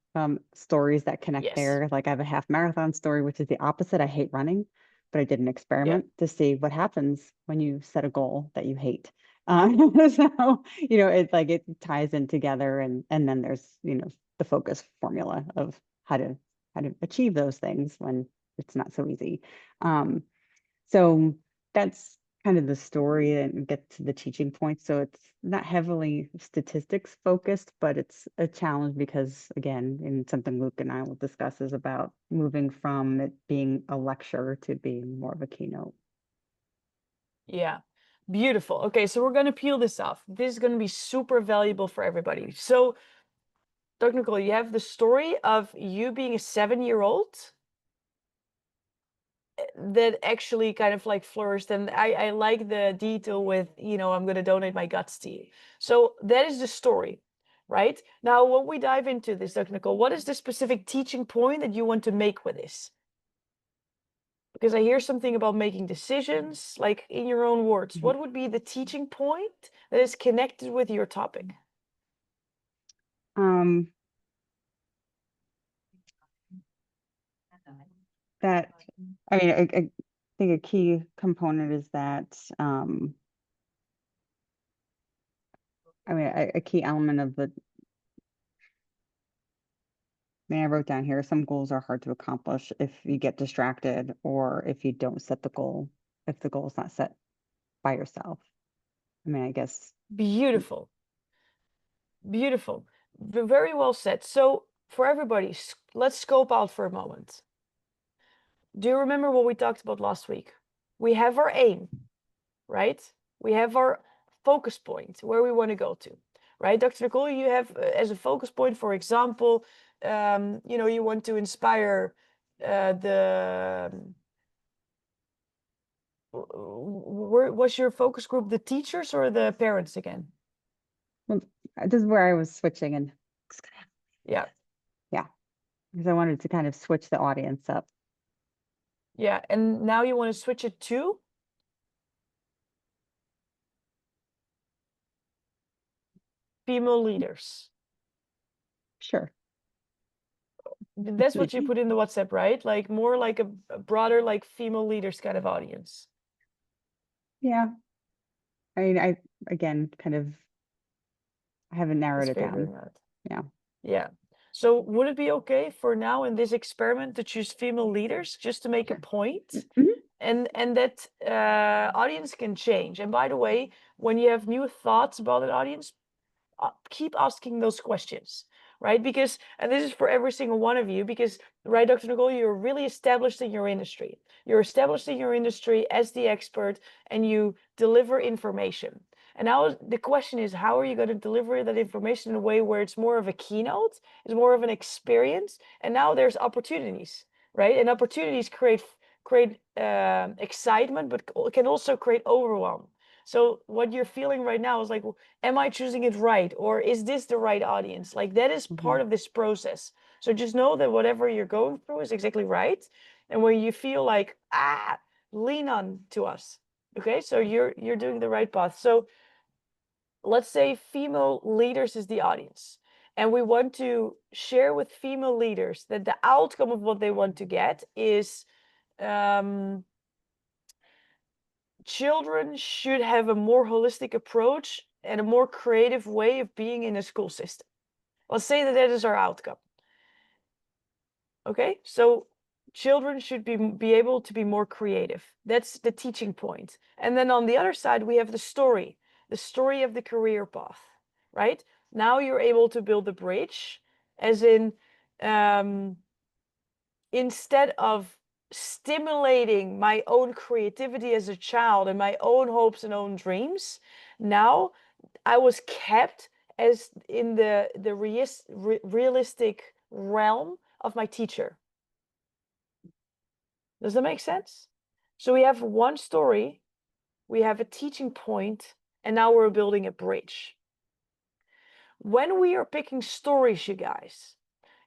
stories that connect Yes. there. Like I have a half marathon story, which is the opposite. I hate running, but I did an experiment to see what happens when you set a goal that you hate. So, it's like it ties in together, and then there's, the focus formula of how to achieve those things when it's not so easy. So that's kind of the story, and get to the teaching point. So it's not heavily statistics focused, but it's a challenge because, again, and something Luke and I will discuss, is about moving from it being a lecture to being more of a keynote. Yeah. Beautiful. Okay, so we're going to peel this off. This is going to be super valuable for everybody. So, Dr. Nicole, you have the story of you being a 7-year-old that actually kind of like flourished. And I like the detail with, I'm going to donate my guts to you. So that is the story, right? Now, when we dive into this, Dr. Nicole, what is the specific teaching point that you want to make with this? Because I hear something about making decisions, like in your own words. What would be the teaching point that is connected with your topic? That, I mean, I think a key component is that, a key element of I wrote down here, some goals are hard to accomplish if you get distracted, or if you don't set the goal, if the goal is not set by yourself. I guess. Beautiful. Beautiful. Very well said. So for everybody, let's scope out for a moment. Do you remember what we talked about last week? We have our aim, right? We have our focus point, where we want to go to, right? Dr. Nicole, you have as a focus point, for example, you want to inspire was your focus group the teachers or the parents again? Well, this is where I was switching, and Yeah. Because I wanted to kind of switch the audience up. Yeah, and now you want to switch it to? Female leaders. Sure. That's what you put in the WhatsApp, right? Like more like a broader, like female leaders kind of audience. Yeah. I again, kind of, I haven't narrowed it down. Yeah. Yeah. So would it be okay for now in this experiment to choose female leaders just to make a point? And that audience can change. And by the way, when you have new thoughts about an audience, keep asking those questions, right? Because, and this is for every single one of you, because, right, Dr. Nicole, you're really established in your industry. You're established in your industry as the expert, and you deliver information. And now the question is, how are you going to deliver that information in a way where it's more of a keynote, it's more of an experience, and now there's opportunities, right? And opportunities create excitement, but can also create overwhelm. So what you're feeling right now is like, am I choosing it right? Or is this the right audience? Like that is part of this process. So just know that whatever you're going through is exactly right. And when you feel like, lean on to us. Okay, so you're doing the right path. So let's say female leaders is the audience. And we want to share with female leaders that the outcome of what they want to get is children should have a more holistic approach and a more creative way of being in a school system. Let's say that is our outcome. Okay, so children should be able to be more creative. That's the teaching point. And then on the other side, we have the story of the career path, right? Now you're able to build a bridge as in instead of stimulating my own creativity as a child and my own hopes and own dreams, now I was kept as in the realistic realm of my teacher. Does that make sense? So we have one story, we have a teaching point, and now we're building a bridge. When we are picking stories, you guys,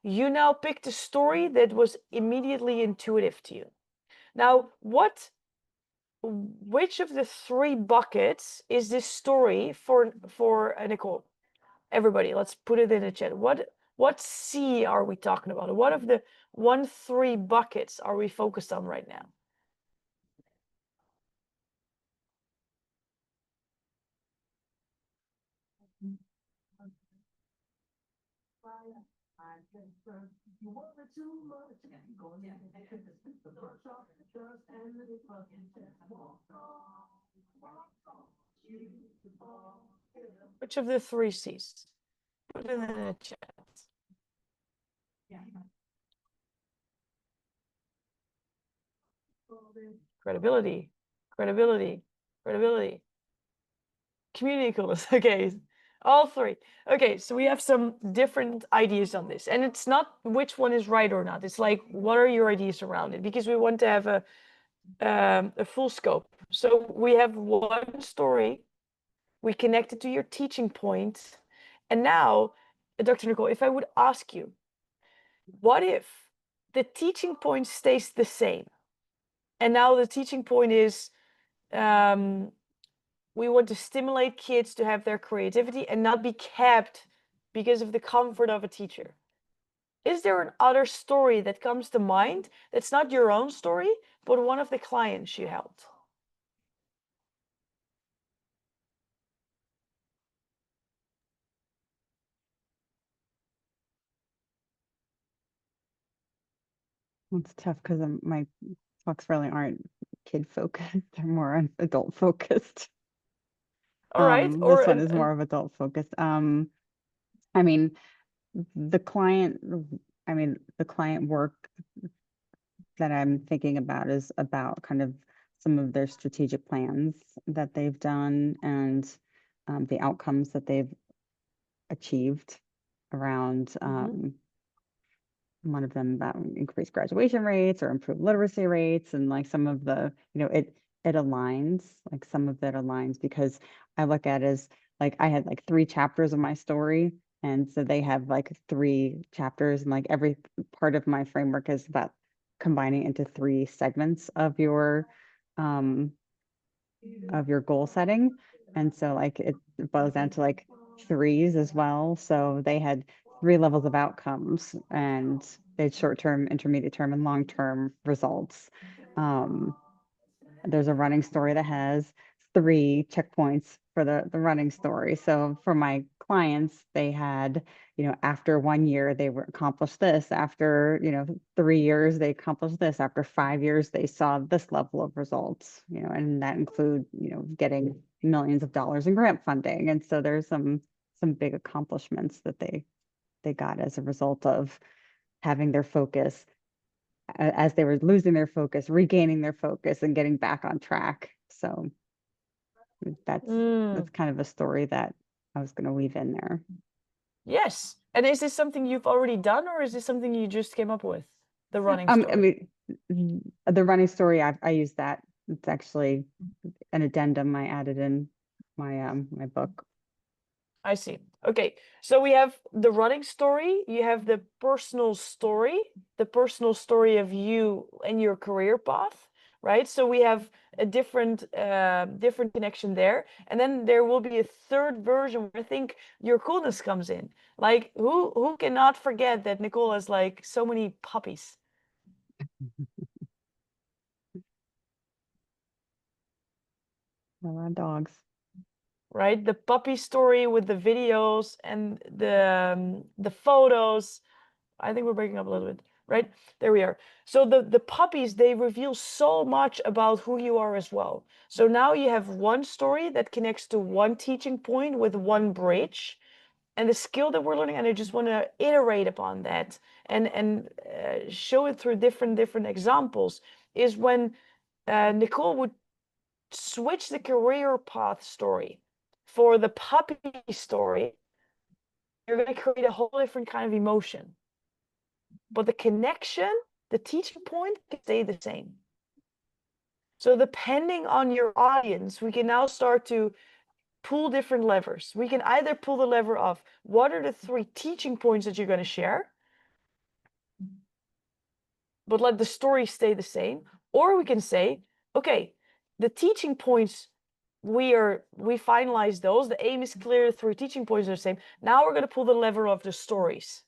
you now picked a story that was immediately intuitive to you. Now, which of the three buckets is this story for Nicole? Everybody, let's put it in the chat. What C are we talking about? What of the 3 buckets are we focused on right now? Which of the 3 C's? Put it in the chat. Credibility, credibility, credibility. Community coolness. Okay, all 3. Okay, so we have some different ideas on this, and it's not which one is right or not. It's like, what are your ideas around it? Because we want to have a full scope. So we have one story, we connect it to your teaching point, and now, Dr. Nicole, if I would ask you, what if the teaching point stays the same? And now the teaching point is we want to stimulate kids to have their creativity and not be kept because of the comfort of a teacher. Is there an other story that comes to mind that's not your own story, but one of the clients you helped? It's tough because my talks really aren't kid focused. They're more adult focused. All right. This one is more of adult focused. I mean, the client work that I'm thinking about is about kind of some of their strategic plans that they've done and the outcomes that they've achieved around one of them about increased graduation rates or improved literacy rates, and like some of the, it aligns, like some of it aligns because I look at it as like I had like 3 chapters of my story, and so they have like 3 chapters, and like every part of my framework is about combining into 3 segments of your goal setting. And so like it boils down to like 3s as well. So they had 3 levels of outcomes, and they had short-term, intermediate term, and long-term results. There's a running story that has 3 checkpoints for the running story. So for my clients, they had, after 1 year, they were accomplished this. After, 3 years, they accomplished this. After 5 years, they saw this level of results, and that include, getting millions of dollars in grant funding. And so there's some big accomplishments that they got as a result of having their focus as they were losing their focus, regaining their focus, and getting back on track. So that's kind of a story that I was going to weave in there. Yes. And is this something you've already done, or is this something you just came up with? The running story. I mean, the running story, I use that. It's actually an addendum I added in my my book. I see. Okay, so we have the running story, you have the personal story of you and your career path, right? So we have a different connection there, and then there will be a third version where I think your coolness comes in. Like, who cannot forget that Nicole has like so many puppies? A lot of dogs. Right, the puppy story with the videos and the photos. I think we're breaking up a little bit, right? There we are. So the puppies, they reveal so much about who you are as well. So now you have one story that connects to one teaching point with one bridge, And the skill that we're learning, and I just want to iterate upon that and show it through different examples, is when Nicole would switch the career path story for the puppy story. You're going to create a whole different kind of emotion, but the connection, the teaching point, can stay the same. So depending on your audience, we can now start to pull different levers. We can either pull the lever of what are the 3 teaching points that you're going to share, but let the story stay the same. Or we can say, okay, the teaching points, we finalize those. The aim is clear, the 3 teaching points are the same. Now we're going to pull the lever of the stories.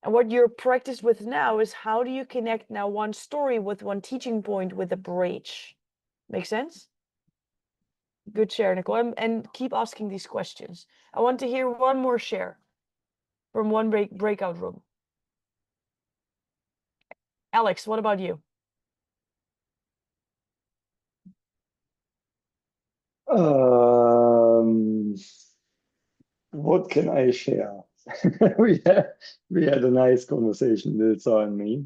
And what you're practiced with now is how do you connect now one story with one teaching point with a bridge? Make sense? Good share, Nicole. And keep asking these questions. I want to hear one more share from one breakout room. Alex, what about you? What can I share? we had a nice conversation, Nilsa and me.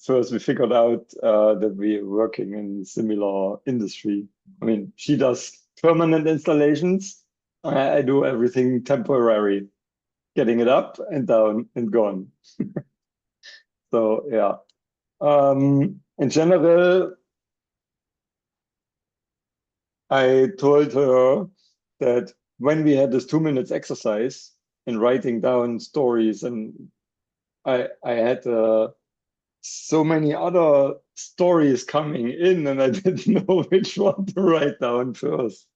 First we figured out that we're working in similar industry. I mean, she does permanent installations. I do everything temporary, getting it up and down and gone. So yeah. In general, I told her that when we had this 2 minutes exercise in writing down stories, and I had so many other stories coming in, and I didn't know which one to write down first.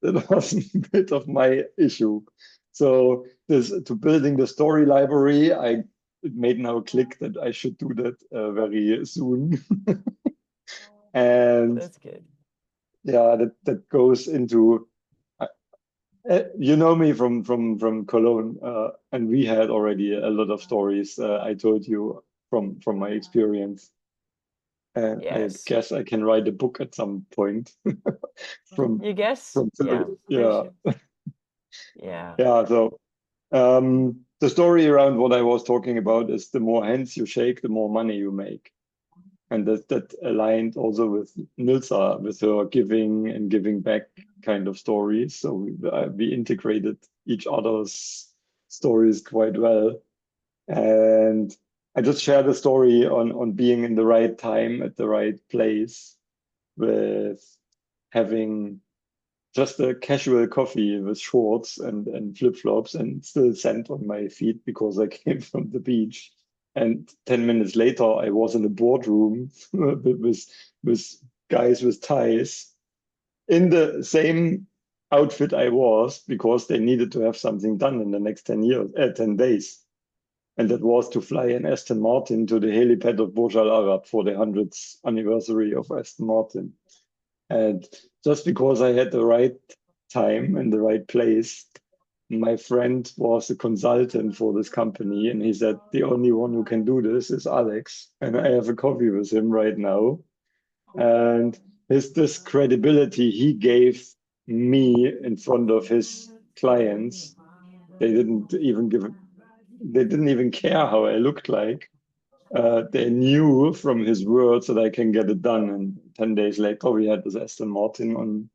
That was a bit of my issue. So to building the story library, it made now click that I should do that very soon. And that's good. Yeah, that goes into you know me from Cologne, and we had already a lot of stories. I told you from my experience, and yes. I guess I can write a book at some point. You guess? Yeah. Yeah. Yeah. So the story around what I was talking about is the more hands you shake, the more money you make. And that aligned also with Nilsa, with her giving and giving back kind of stories. So we integrated each other's stories quite well. And I just shared a story on being in the right time at the right place with having just a casual coffee with shorts and flip-flops and still sand on my feet because I came from the beach. And 10 minutes later, I was in a boardroom with guys with ties in the same outfit I was because they needed to have something done in the next 10 days. And that was to fly an Aston Martin to the helipad of Burj Al Arab for the 100th anniversary of Aston Martin. And just because I had the right time and the right place, my friend was a consultant for this company, and he said, the only one who can do this is Alex. And I have a coffee with him right now. And this credibility he gave me in front of his clients, they didn't even care how I looked like. They knew from his words that I can get it done. And 10 days later, we had this Aston Martin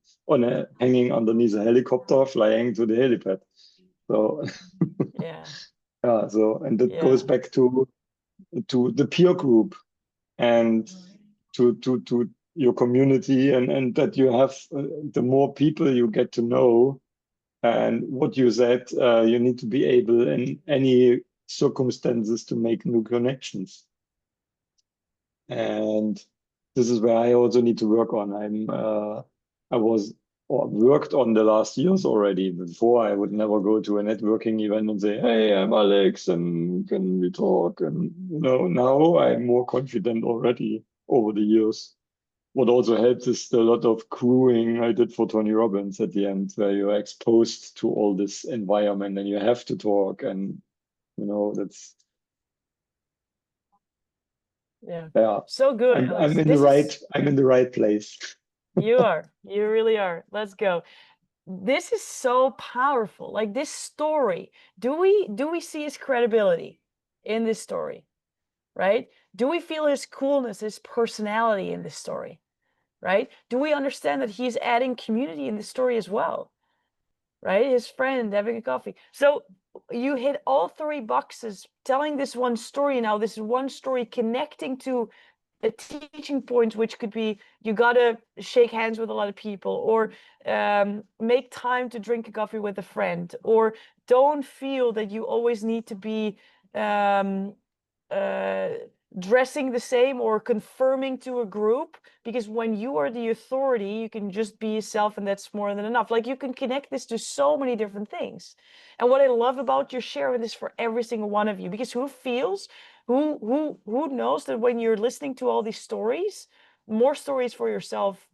hanging underneath a helicopter, flying to the helipad. So yeah. And that goes back to the peer group and to your community, and that you have the more people you get to know, and what you said, you need to be able in any circumstances to make new connections. And this is where I also need to work on. I worked on the last years already. Before, I would never go to a networking event and say, "Hey, I'm Alex, and can we talk?" And now I'm more confident already over the years. What also helps is the lot of crewing I did for Tony Robbins at the end, where you're exposed to all this environment and you have to talk, and that's. Yeah. So good, I'm in the right place. You really are. Let's go. this is so powerful. Like this story, do we see his credibility in this story, right? Do we feel his coolness, his personality in this story, right? Do we understand that he's adding community in this story as well, right? His friend having a coffee. So you hit all three boxes, telling this one story now, this one story connecting to a teaching point, which could be you gotta shake hands with a lot of people, or make time to drink a coffee with a friend, or don't feel that you always need to be um, dressing the same or confirming to a group, because when you are the authority, you can just be yourself, and that's more than enough. Like you can connect this to so many different things. And what I love about your sharing this for every single one of you, because who knows that when you're listening to all these stories, more stories for yourself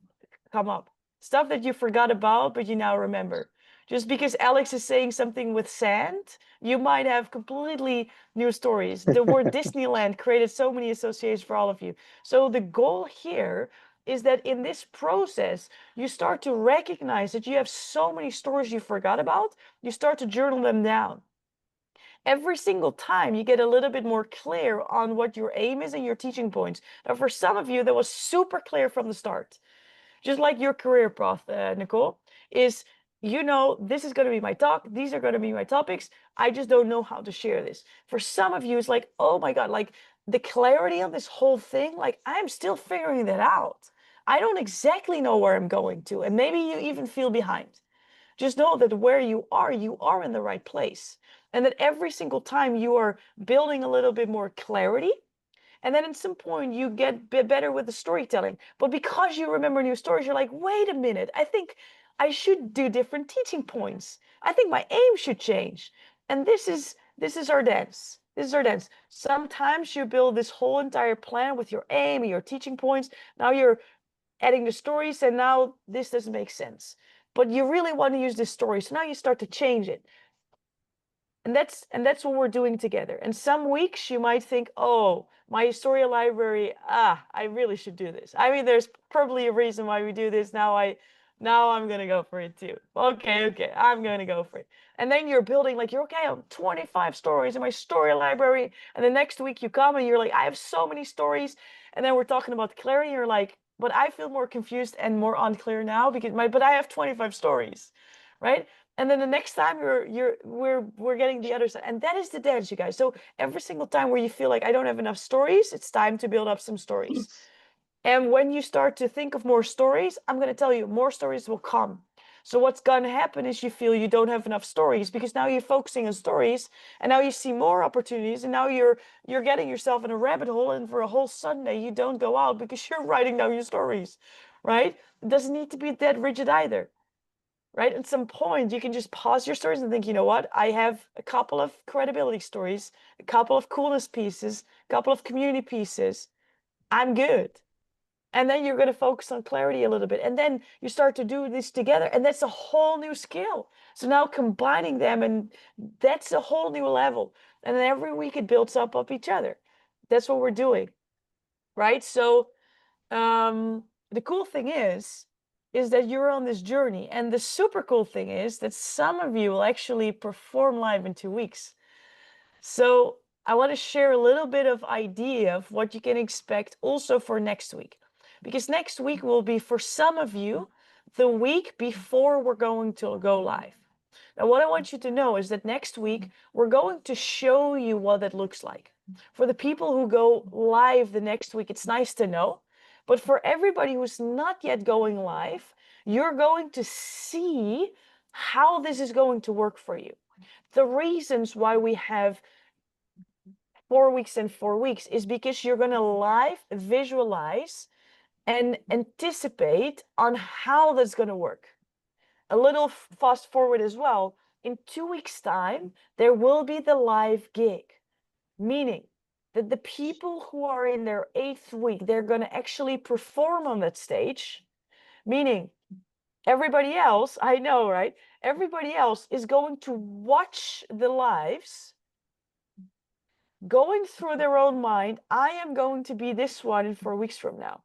come up, stuff that you forgot about but you now remember. Just because Alex is saying something with sand, you might have completely new stories. The word Disneyland created so many associations for all of you. So the goal here is that in this process, you start to recognize that you have so many stories you forgot about. You start to journal them down. Every single time you get a little bit more clear on what your aim is and your teaching points. Now, for some of you, that was super clear from the start. Just like your career path, Nicole, is, you know, this is going to be my talk. These are going to be my topics. I just don't know how to share this. For some of you, it's like, oh my God, like the clarity on this whole thing, like I'm still figuring that out. I don't exactly know where I'm going to. And maybe you even feel behind. Just know that where you are in the right place. And that every single time you are building a little bit more clarity, and then at some point you get better with the storytelling. But because you remember new stories, you're like, wait a minute, I think I should do different teaching points. I think my aim should change. And this is our dance. This is our dance. Sometimes you build this whole entire plan with your aim and your teaching points. Now you're adding the stories, and now this doesn't make sense. But you really want to use this story. So now you start to change it. And that's what we're doing together. And some weeks you might think, oh, my story library, I really should do this. I mean, there's probably a reason why we do this. Now I'm gonna go for it too. Okay, I'm gonna go for it. And then you're building, like, you're okay, I'm 25 stories in my story library. And the next week you come and you're like, I have so many stories. And then we're talking about clarity. You're like, but I feel more confused and more unclear now because but I have 25 stories, right? And then the next time we're getting the other side. And that is the dance, you guys. So every single time where you feel like I don't have enough stories, it's time to build up some stories. And when you start to think of more stories, I'm going to tell you, more stories will come. So what's going to happen is you feel you don't have enough stories because now you're focusing on stories, and now you see more opportunities, and now you're getting yourself in a rabbit hole, and for a whole Sunday you don't go out because you're writing down your stories, right? It doesn't need to be that rigid either. Right? At some point, you can just pause your stories and think, you know what? I have a couple of credibility stories, a couple of coolness pieces, a couple of community pieces. I'm good. And then you're going to focus on clarity a little bit. And then you start to do this together. And that's a whole new skill. So now combining them, and that's a whole new level. And then every week it builds up each other. That's what we're doing. Right? So the cool thing is that you're on this journey. And the super cool thing is that some of you will actually perform live in 2 weeks. So I want to share a little bit of idea of what you can expect also for next week. Because next week will be, for some of you, the week before we're going to go live. Now, what I want you to know is that next week, we're going to show you what it looks like. For the people who go live the next week, it's nice to know. But for everybody who's not yet going live, you're going to see how this is going to work for you. The reasons why we have 4 weeks and 4 weeks is because you're going to live visualize and anticipate on how that's going to work. A little fast forward as well. In 2 weeks' time, there will be the live gig, meaning that the people who are in their 8th week, they're going to actually perform on that stage, meaning everybody else, I know, right? Everybody else is going to watch the lives, going through their own mind, I am going to be this one in 4 weeks from now.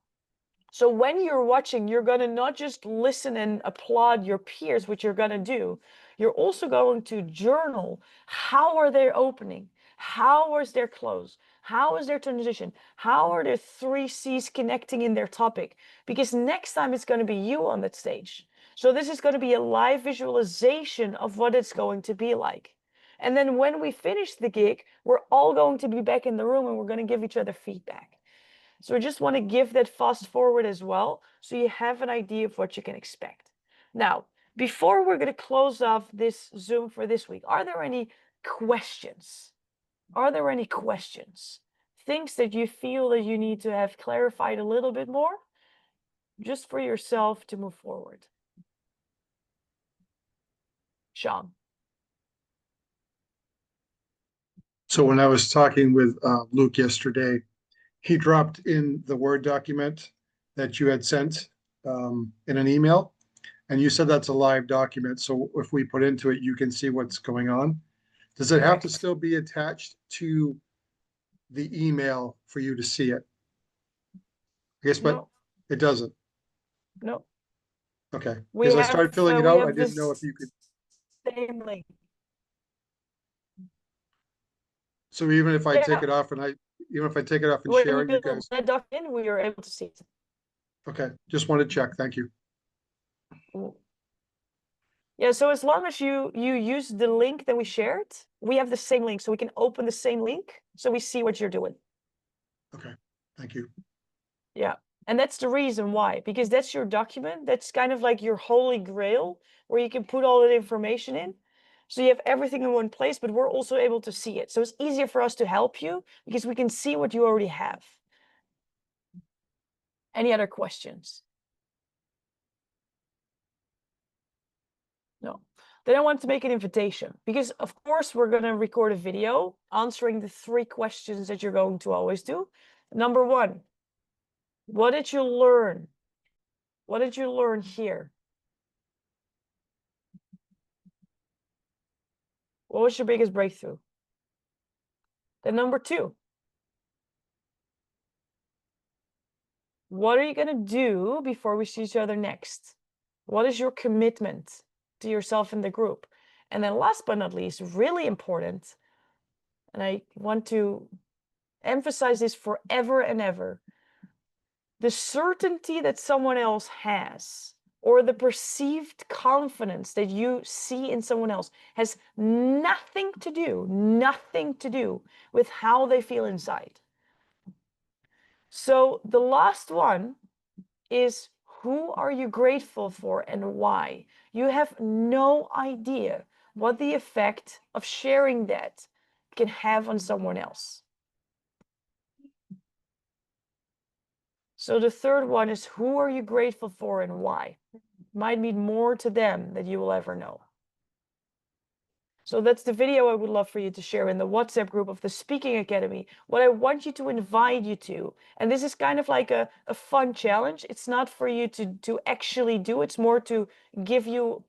So when you're watching, you're going to not just listen and applaud your peers, which you're going to do. You're also going to journal. How are they opening? How was their close? How is their transition? How are the 3 C's connecting in their topic? Because next time it's going to be you on that stage. So this is going to be a live visualization of what it's going to be like. And then when we finish the gig, we're all going to be back in the room and we're going to give each other feedback. So I just want to give that fast forward as well, so you have an idea of what you can expect. Now, before we're going to close off this Zoom for this week, are there any questions? Are there any questions? Things that you feel that you need to have clarified a little bit more, just for yourself to move forward? Sean. So when I was talking with Luke yesterday, he dropped in the Word document that you had sent in an email, and you said that's a live document. So if we put into it, you can see what's going on. Does it have to Correct. still be attached to the email for you to see it? I guess, but No, it doesn't. no. Okay, We because I have started filling it we out. I have didn't know if this you could. same link. So even if I take Yeah, it off and even if I take it off and when share you it, you build guys, that document, we are able to see it. okay, just wanted to check. Thank you. Yeah, so as long as you use the link that we shared, we have the same link, so we can open the same link, so we see what you're doing. Okay, thank you. Yeah, and that's the reason why, because that's your document. That's kind of like your holy grail, where you can put all that information in. So you have everything in one place, but we're also able to see it. So it's easier for us to help you because we can see what you already have. Any other questions? No. Then I want to make an invitation because, of course, we're going to record a video answering the 3 questions that you're going to always do. Number 1, what did you learn? What did you learn here? What was your biggest breakthrough? Then number 2, what are you going to do before we see each other next? What is your commitment to yourself and the group? And then last but not least, really important, and I want to emphasize this forever and ever, the certainty that someone else has or the perceived confidence that you see in someone else has nothing to do with how they feel inside. So the last one is, who are you grateful for and why? You have no idea what the effect of sharing that can have on someone else. So the third one is, who are you grateful for and why? Might mean more to them than you will ever know. So that's the video I would love for you to share in the WhatsApp group of the Speaking Academy. What I want you to invite you to, and this is kind of like a fun challenge. It's not for you to actually do, it's more to give you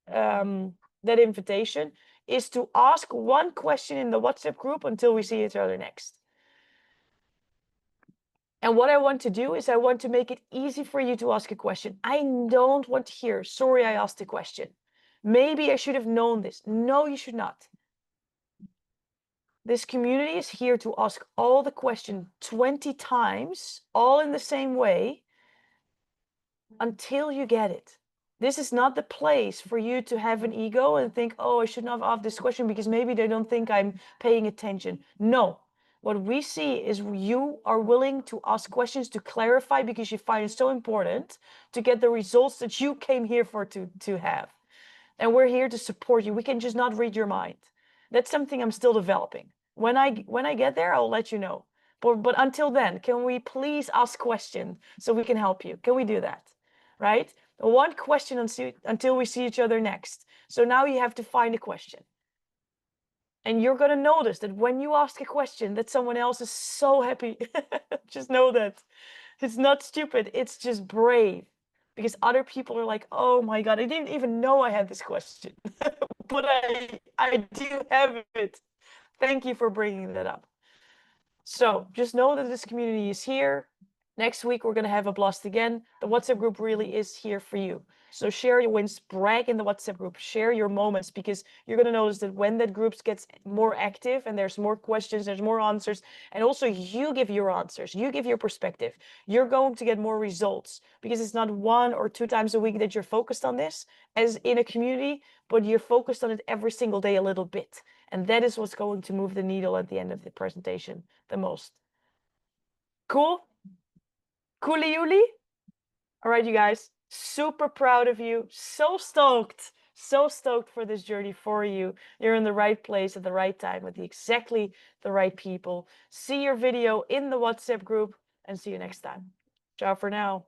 that invitation, is to ask one question in the WhatsApp group until we see each other next. And what I want to do is I want to make it easy for you to ask a question. I don't want to hear, sorry, I asked a question. Maybe I should have known this. No, you should not. This community is here to ask all the questions 20 times, all in the same way, until you get it. This is not the place for you to have an ego and think, oh, I should not have asked this question because maybe they don't think I'm paying attention. No. What we see is you are willing to ask questions to clarify because you find it so important to get the results that you came here for to have. And we're here to support you. We can just not read your mind. That's something I'm still developing. When I get there, I'll let you know. But until then, can we please ask questions so we can help you? Can we do that? Right? One question until we see each other next. So now you have to find a question. And you're going to notice that when you ask a question that someone else is so happy. Just know that. It's not stupid. It's just brave. Because other people are like, oh my God, I didn't even know I had this question. But I do have it. Thank you for bringing that up. So just know that this community is here. Next week, we're going to have a blast again. The WhatsApp group really is here for you. So share your wins, brag in the WhatsApp group, share your moments, because you're going to notice that when that group gets more active and there's more questions, there's more answers, and also you give your answers, you give your perspective, you're going to get more results, because it's not 1 or 2 times a week that you're focused on this as in a community, but you're focused on it every single day a little bit. And that is what's going to move the needle at the end of the presentation the most. Cool? Cooley Yuli? All right, you guys, super proud of you. So stoked for this journey for you. You're in the right place at the right time with exactly the right people. See your video in the WhatsApp group and see you next time. Ciao for now.